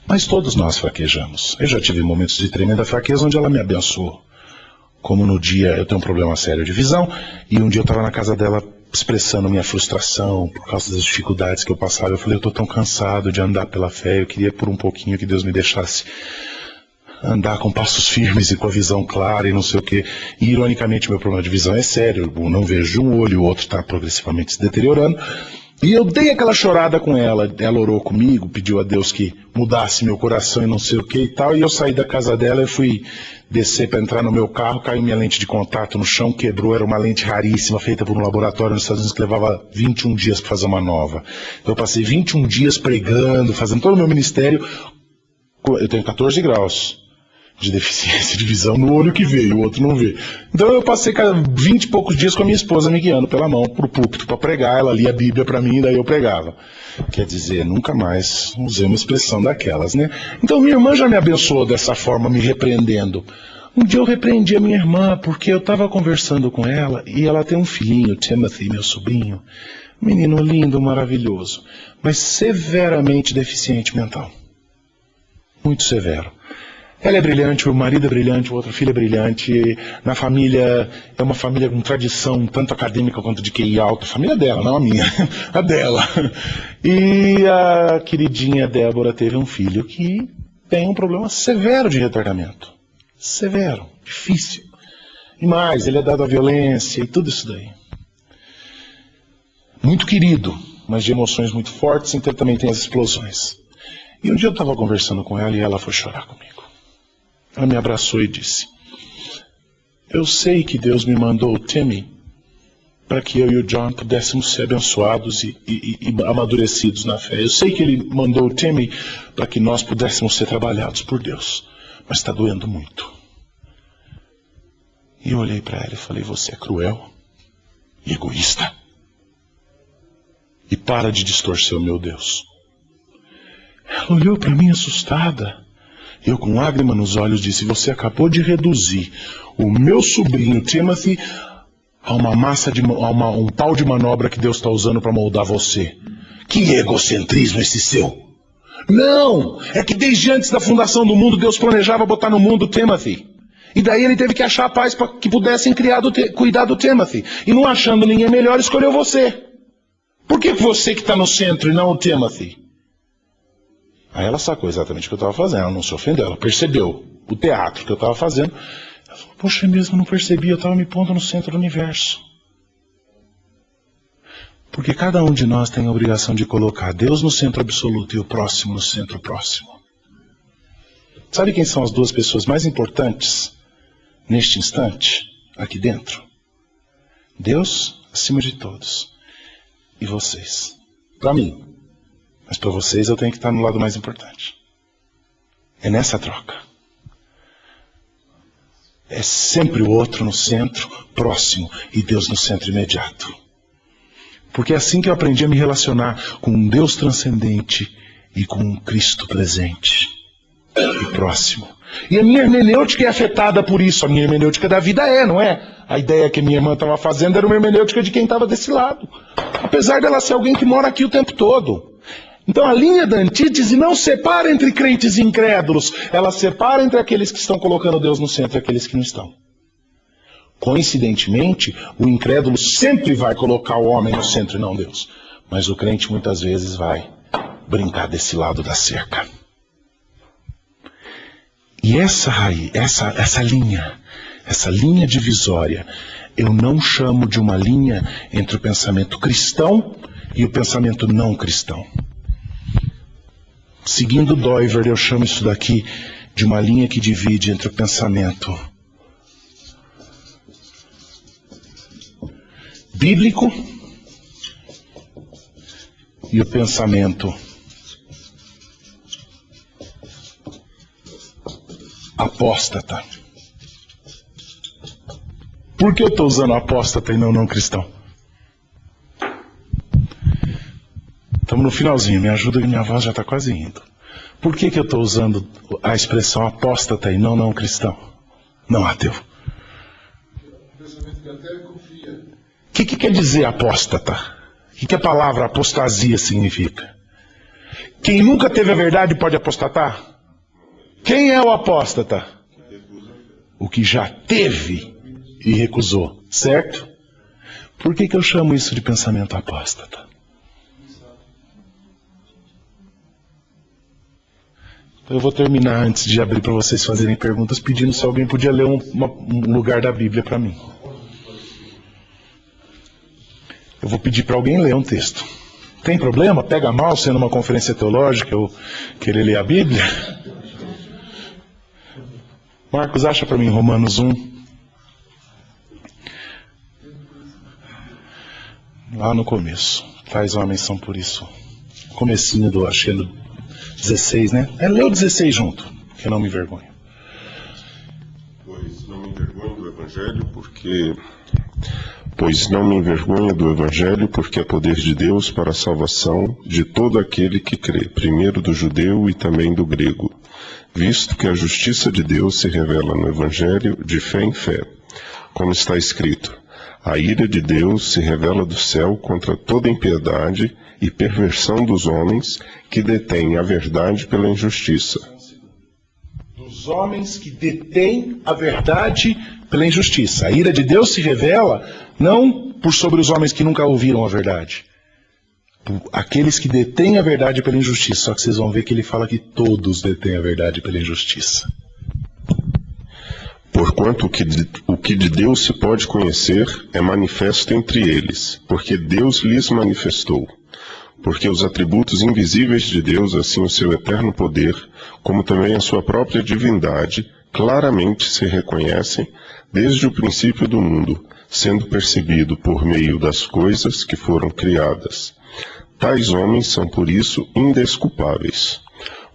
Mas todos nós fraquejamos. Eu já tive momentos de tremenda fraqueza onde ela me abençoou. Como no dia, eu tenho um problema sério de visão, e um dia eu estava na casa dela expressando minha frustração por causa das dificuldades que eu passava. Eu falei, eu estou tão cansado de andar pela fé, eu queria por um pouquinho que Deus me deixasse andar com passos firmes e com a visão clara e não sei o quê. E ironicamente meu problema de visão é sério, eu não vejo um olho, o outro está progressivamente se deteriorando. E eu dei aquela chorada com ela orou comigo, pediu a Deus que mudasse meu coração e não sei o que e tal, e eu saí da casa dela e fui descer para entrar no meu carro, caiu minha lente de contato no chão, quebrou, era uma lente raríssima, feita por um laboratório nos Estados Unidos que levava 21 dias para fazer uma nova. Então eu passei 21 dias pregando, fazendo todo o meu ministério, eu tenho 14 graus de deficiência de visão no olho que veio, o outro não vê. Então eu passei 20 e poucos dias com a minha esposa me guiando pela mão pro púlpito para pregar, ela lia a Bíblia para mim e daí eu pregava. Quer dizer, nunca mais usei uma expressão daquelas, né? Então minha irmã já me abençoou dessa forma, me repreendendo. Um dia eu repreendi a minha irmã porque eu estava conversando com ela e ela tem um filhinho, Timothy, meu sobrinho, menino lindo, maravilhoso, mas severamente deficiente mental. Muito severo. Ela é brilhante, o marido é brilhante, a outra filha é brilhante. Na família, é uma família com tradição, tanto acadêmica quanto de QI alto. A família dela, não a minha, a dela. E a queridinha Débora teve um filho que tem um problema severo de retardamento. Severo, difícil. E mais, ele é dado à violência e tudo isso daí. Muito querido, mas de emoções muito fortes, então também tem as explosões. E um dia eu estava conversando com ela e ela foi chorar comigo. Ela me abraçou e disse, eu sei que Deus me mandou o Timmy para que eu e o John pudéssemos ser abençoados e amadurecidos na fé. Eu sei que ele mandou o Timmy para que nós pudéssemos ser trabalhados por Deus, mas está doendo muito. E eu olhei para ela e falei, você é cruel e egoísta. E para de distorcer o meu Deus. Ela olhou para mim assustada. Eu, com lágrima nos olhos, disse, você acabou de reduzir o meu sobrinho Timothy a um pau de manobra que Deus está usando para moldar você. Que egocentrismo esse seu! Não! É que desde antes da fundação do mundo, Deus planejava botar no mundo Timothy. E daí ele teve que achar pais para que pudessem cuidar do Timothy. E não achando ninguém melhor, escolheu você. Por que você que está no centro e não o Timothy? Aí ela sacou exatamente o que eu estava fazendo, ela não se ofendeu, ela percebeu o teatro que eu estava fazendo. Ela falou, poxa, mesmo eu não percebi, eu estava me pondo no centro do universo. Porque cada um de nós tem a obrigação de colocar Deus no centro absoluto e o próximo no centro próximo. Sabe quem são as duas pessoas mais importantes neste instante, aqui dentro? Deus acima de todos e vocês. Para mim. Mas para vocês eu tenho que estar no lado mais importante. É nessa troca. É sempre o outro no centro próximo e Deus no centro imediato. Porque é assim que eu aprendi a me relacionar com um Deus transcendente e com um Cristo presente e próximo. E a minha hermenêutica é afetada por isso. A minha hermenêutica da vida não é? A ideia que minha irmã estava fazendo era uma hermenêutica de quem estava desse lado. Apesar dela ser alguém que mora aqui o tempo todo. Então a linha da antítese não separa entre crentes e incrédulos, ela separa entre aqueles que estão colocando Deus no centro e aqueles que não estão. Coincidentemente, o incrédulo sempre vai colocar o homem no centro e não Deus. Mas o crente muitas vezes vai brincar desse lado da cerca. E essa linha divisória, eu não chamo de uma linha entre o pensamento cristão e o pensamento não cristão. Seguindo Doiver, eu chamo isso daqui de uma linha que divide entre o pensamento bíblico e o pensamento apóstata. Por que eu estou usando apóstata e não cristão? Estamos no finalzinho, me ajuda que minha voz já está quase indo. Por que eu estou usando a expressão apóstata e não cristão? Não ateu. O que quer dizer apóstata? O que a palavra apostasia significa? Quem nunca teve a verdade pode apostatar? Quem é o apóstata? O que já teve e recusou, certo? Por que eu chamo isso de pensamento apóstata? Eu vou terminar antes de abrir para vocês fazerem perguntas, pedindo se alguém podia ler um lugar da Bíblia para mim. Eu vou pedir para alguém ler um texto. Tem problema? Pega mal sendo uma conferência teológica eu querer ler a Bíblia? Marcos, acha para mim Romanos 1. Lá no começo. Faz uma menção por isso. Comecinho do, acho que é do 16, né? Leu 16 junto, que eu não me envergonho. Pois não me envergonho do Evangelho, porque é poder de Deus para a salvação de todo aquele que crê, primeiro do judeu e também do grego, visto que a justiça de Deus se revela no Evangelho de fé em fé, como está escrito: a ira de Deus se revela do céu contra toda impiedade e perversão dos homens que detêm a verdade pela injustiça. Dos homens que detêm a verdade pela injustiça. A ira de Deus se revela não por sobre os homens que nunca ouviram a verdade. Por aqueles que detêm a verdade pela injustiça. Só que vocês vão ver que ele fala que todos detêm a verdade pela injustiça. Porquanto o que de Deus se pode conhecer é manifesto entre eles, porque Deus lhes manifestou. Porque os atributos invisíveis de Deus, assim o seu eterno poder, como também a sua própria divindade, claramente se reconhecem desde o princípio do mundo, sendo percebido por meio das coisas que foram criadas. Tais homens são por isso indesculpáveis.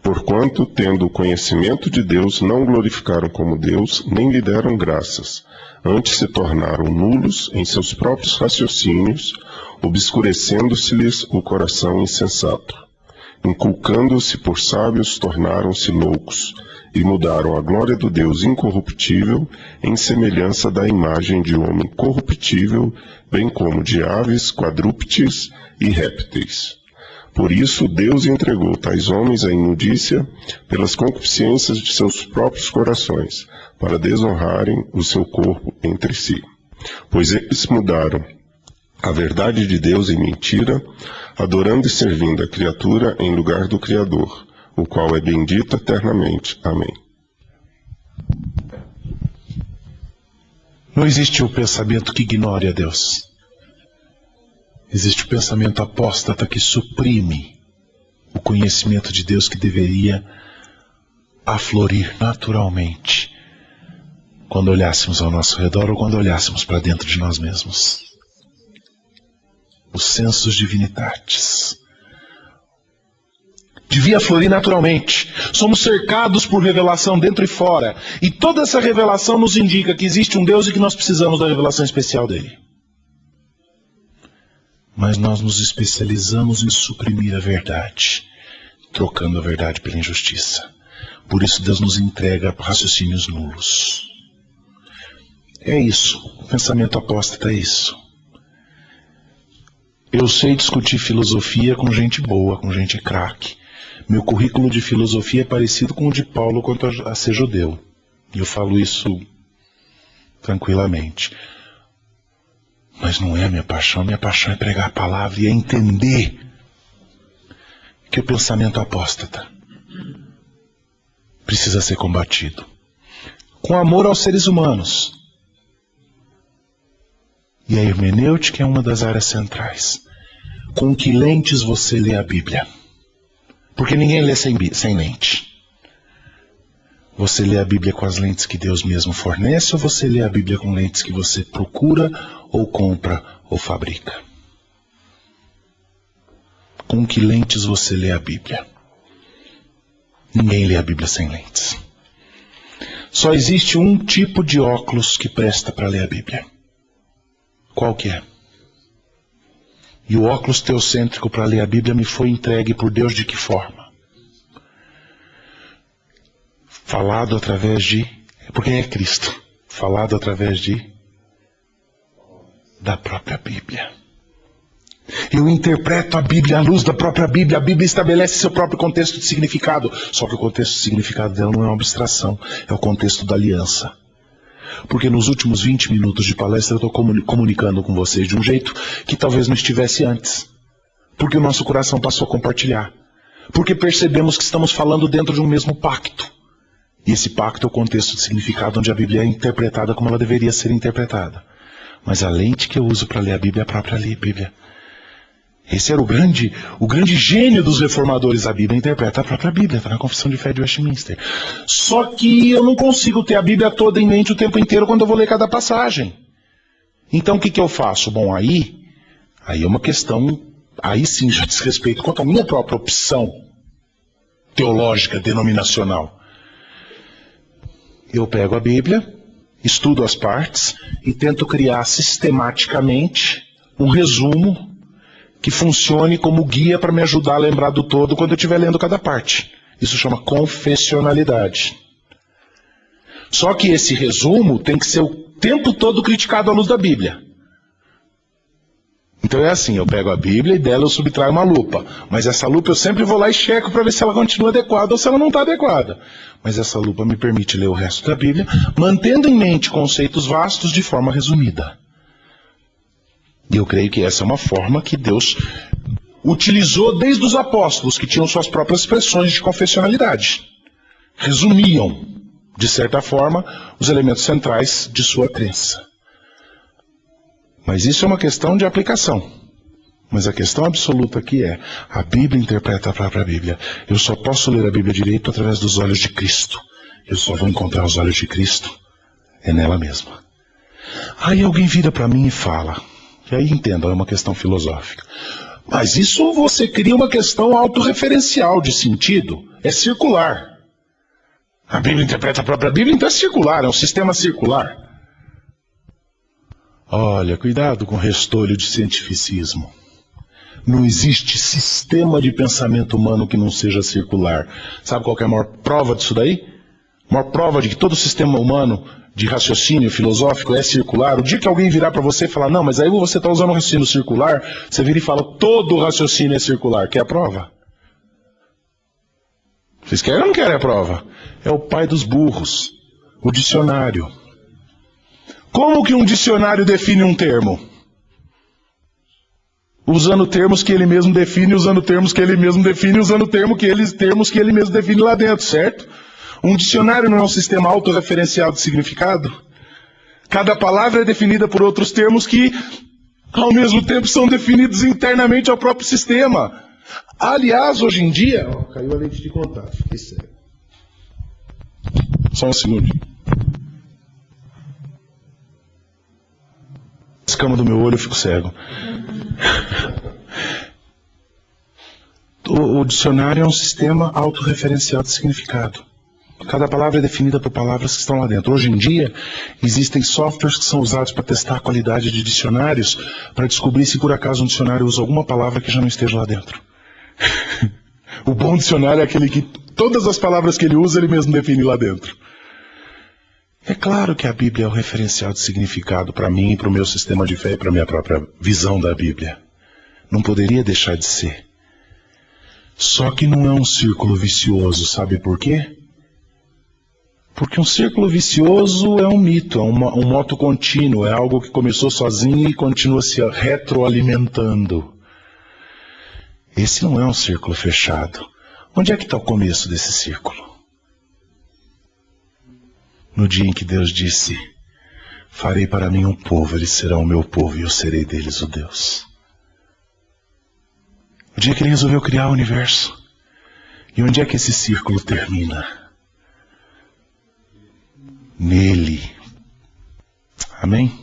Porquanto, tendo o conhecimento de Deus, não glorificaram como Deus, nem lhe deram graças. Antes se tornaram nulos em seus próprios raciocínios, obscurecendo-se-lhes o coração insensato. Inculcando-se por sábios, tornaram-se loucos, e mudaram a glória do Deus incorruptível em semelhança da imagem de homem corruptível, bem como de aves, quadrúpedes e répteis. Por isso Deus entregou tais homens à imundícia pelas concupiscências de seus próprios corações, para desonrarem o seu corpo entre si. Pois eles mudaram a verdade de Deus em mentira, adorando e servindo a criatura em lugar do Criador, o qual é bendito eternamente. Amém. Não existe o pensamento que ignore a Deus. Existe o pensamento apóstata que suprime o conhecimento de Deus que deveria aflorir naturalmente quando olhássemos ao nosso redor ou quando olhássemos para dentro de nós mesmos. Os sensus divinitatis. Devia fluir naturalmente. Somos cercados por revelação dentro e fora. E toda essa revelação nos indica que existe um Deus e que nós precisamos da revelação especial dele. Mas nós nos especializamos em suprimir a verdade, trocando a verdade pela injustiça. Por isso Deus nos entrega raciocínios nulos. É isso. O pensamento apóstata é isso. Eu sei discutir filosofia com gente boa, com gente craque. Meu currículo de filosofia é parecido com o de Paulo quanto a ser judeu. E eu falo isso tranquilamente. Mas não é a minha paixão é pregar a palavra e é entender que o pensamento apóstata precisa ser combatido. Com amor aos seres humanos. E a hermenêutica é uma das áreas centrais. Com que lentes você lê a Bíblia? Porque ninguém lê sem lente. Você lê a Bíblia com as lentes que Deus mesmo fornece, ou você lê a Bíblia com lentes que você procura, ou compra, ou fabrica? Com que lentes você lê a Bíblia? Ninguém lê a Bíblia sem lentes. Só existe um tipo de óculos que presta para ler a Bíblia. Qual que é? E o óculos teocêntrico para ler a Bíblia me foi entregue por Deus de que forma? Falado através de... Porque é Cristo. Falado através da própria Bíblia. Eu interpreto a Bíblia à luz da própria Bíblia. A Bíblia estabelece seu próprio contexto de significado. Só que o contexto de significado dela não é uma abstração. É o contexto da aliança. Porque nos últimos 20 minutos de palestra eu estou comunicando com vocês de um jeito que talvez não estivesse antes. Porque o nosso coração passou a compartilhar. Porque percebemos que estamos falando dentro de um mesmo pacto. E esse pacto é o contexto de significado onde a Bíblia é interpretada como ela deveria ser interpretada. Mas a lente que eu uso para ler a Bíblia é a própria Bíblia. Esse era o grande gênio dos reformadores. A Bíblia interpreta a própria Bíblia, está na Confissão de Fé de Westminster. Só que eu não consigo ter a Bíblia toda em mente o tempo inteiro quando eu vou ler cada passagem. Então o que eu faço? Bom, aí é uma questão, aí sim já diz respeito quanto à minha própria opção teológica, denominacional. Eu pego a Bíblia, estudo as partes e tento criar sistematicamente um resumo que funcione como guia para me ajudar a lembrar do todo quando eu estiver lendo cada parte. Isso chama confessionalidade. Só que esse resumo tem que ser o tempo todo criticado à luz da Bíblia. Então é assim, eu pego a Bíblia e dela eu subtraio uma lupa. Mas essa lupa eu sempre vou lá e checo para ver se ela continua adequada ou se ela não está adequada. Mas essa lupa me permite ler o resto da Bíblia, mantendo em mente conceitos vastos de forma resumida. E eu creio que essa é uma forma que Deus utilizou desde os apóstolos, que tinham suas próprias expressões de confessionalidade. Resumiam, de certa forma, os elementos centrais de sua crença. Mas isso é uma questão de aplicação. Mas a questão absoluta aqui é, a Bíblia interpreta a própria Bíblia. Eu só posso ler a Bíblia direito através dos olhos de Cristo. Eu só vou encontrar os olhos de Cristo, é nela mesma. Aí alguém vira para mim e fala, e aí entenda, é uma questão filosófica. Mas isso você cria uma questão autorreferencial de sentido, é circular. A Bíblia interpreta a própria Bíblia, então é circular, é um sistema circular. Olha, cuidado com o restolho de cientificismo. Não existe sistema de pensamento humano que não seja circular. Sabe qual que é a maior prova disso daí? A maior prova de que todo sistema humano de raciocínio filosófico é circular. O dia que alguém virar para você e falar, não, mas aí você está usando um raciocínio circular, você vira e fala, todo raciocínio é circular. Quer a prova? Vocês querem ou não querem a prova? É o pai dos burros, o dicionário. Como que um dicionário define um termo? Usando termos que ele mesmo define, usando termos que ele mesmo define, usando termos que ele mesmo define lá dentro, certo? Um dicionário não é um sistema autorreferencial de significado? Cada palavra é definida por outros termos que, ao mesmo tempo, são definidos internamente ao próprio sistema. Aliás, hoje em dia... caiu a lente de contato, fiquei sério. Só um segundo. Escama do meu olho, eu fico cego. O dicionário é um sistema autorreferencial de significado. Cada palavra é definida por palavras que estão lá dentro. Hoje em dia, existem softwares que são usados para testar a qualidade de dicionários, para descobrir se por acaso um dicionário usa alguma palavra que já não esteja lá dentro. O bom dicionário é aquele que todas as palavras que ele usa, ele mesmo define lá dentro. É claro que a Bíblia é o referencial de significado para mim, para o meu sistema de fé e para a minha própria visão da Bíblia. Não poderia deixar de ser. Só que não é um círculo vicioso, sabe por quê? Porque um círculo vicioso é um mito, é um moto contínuo, é algo que começou sozinho e continua se retroalimentando. Esse não é um círculo fechado. Onde é que está o começo desse círculo? No dia em que Deus disse, farei para mim um povo, eles serão o meu povo e eu serei deles o Deus. O dia que ele resolveu criar o universo. E onde é que esse círculo termina? Nele. Amém?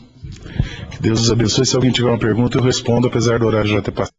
Que Deus os abençoe. Se alguém tiver uma pergunta, eu respondo, apesar do horário já ter passado.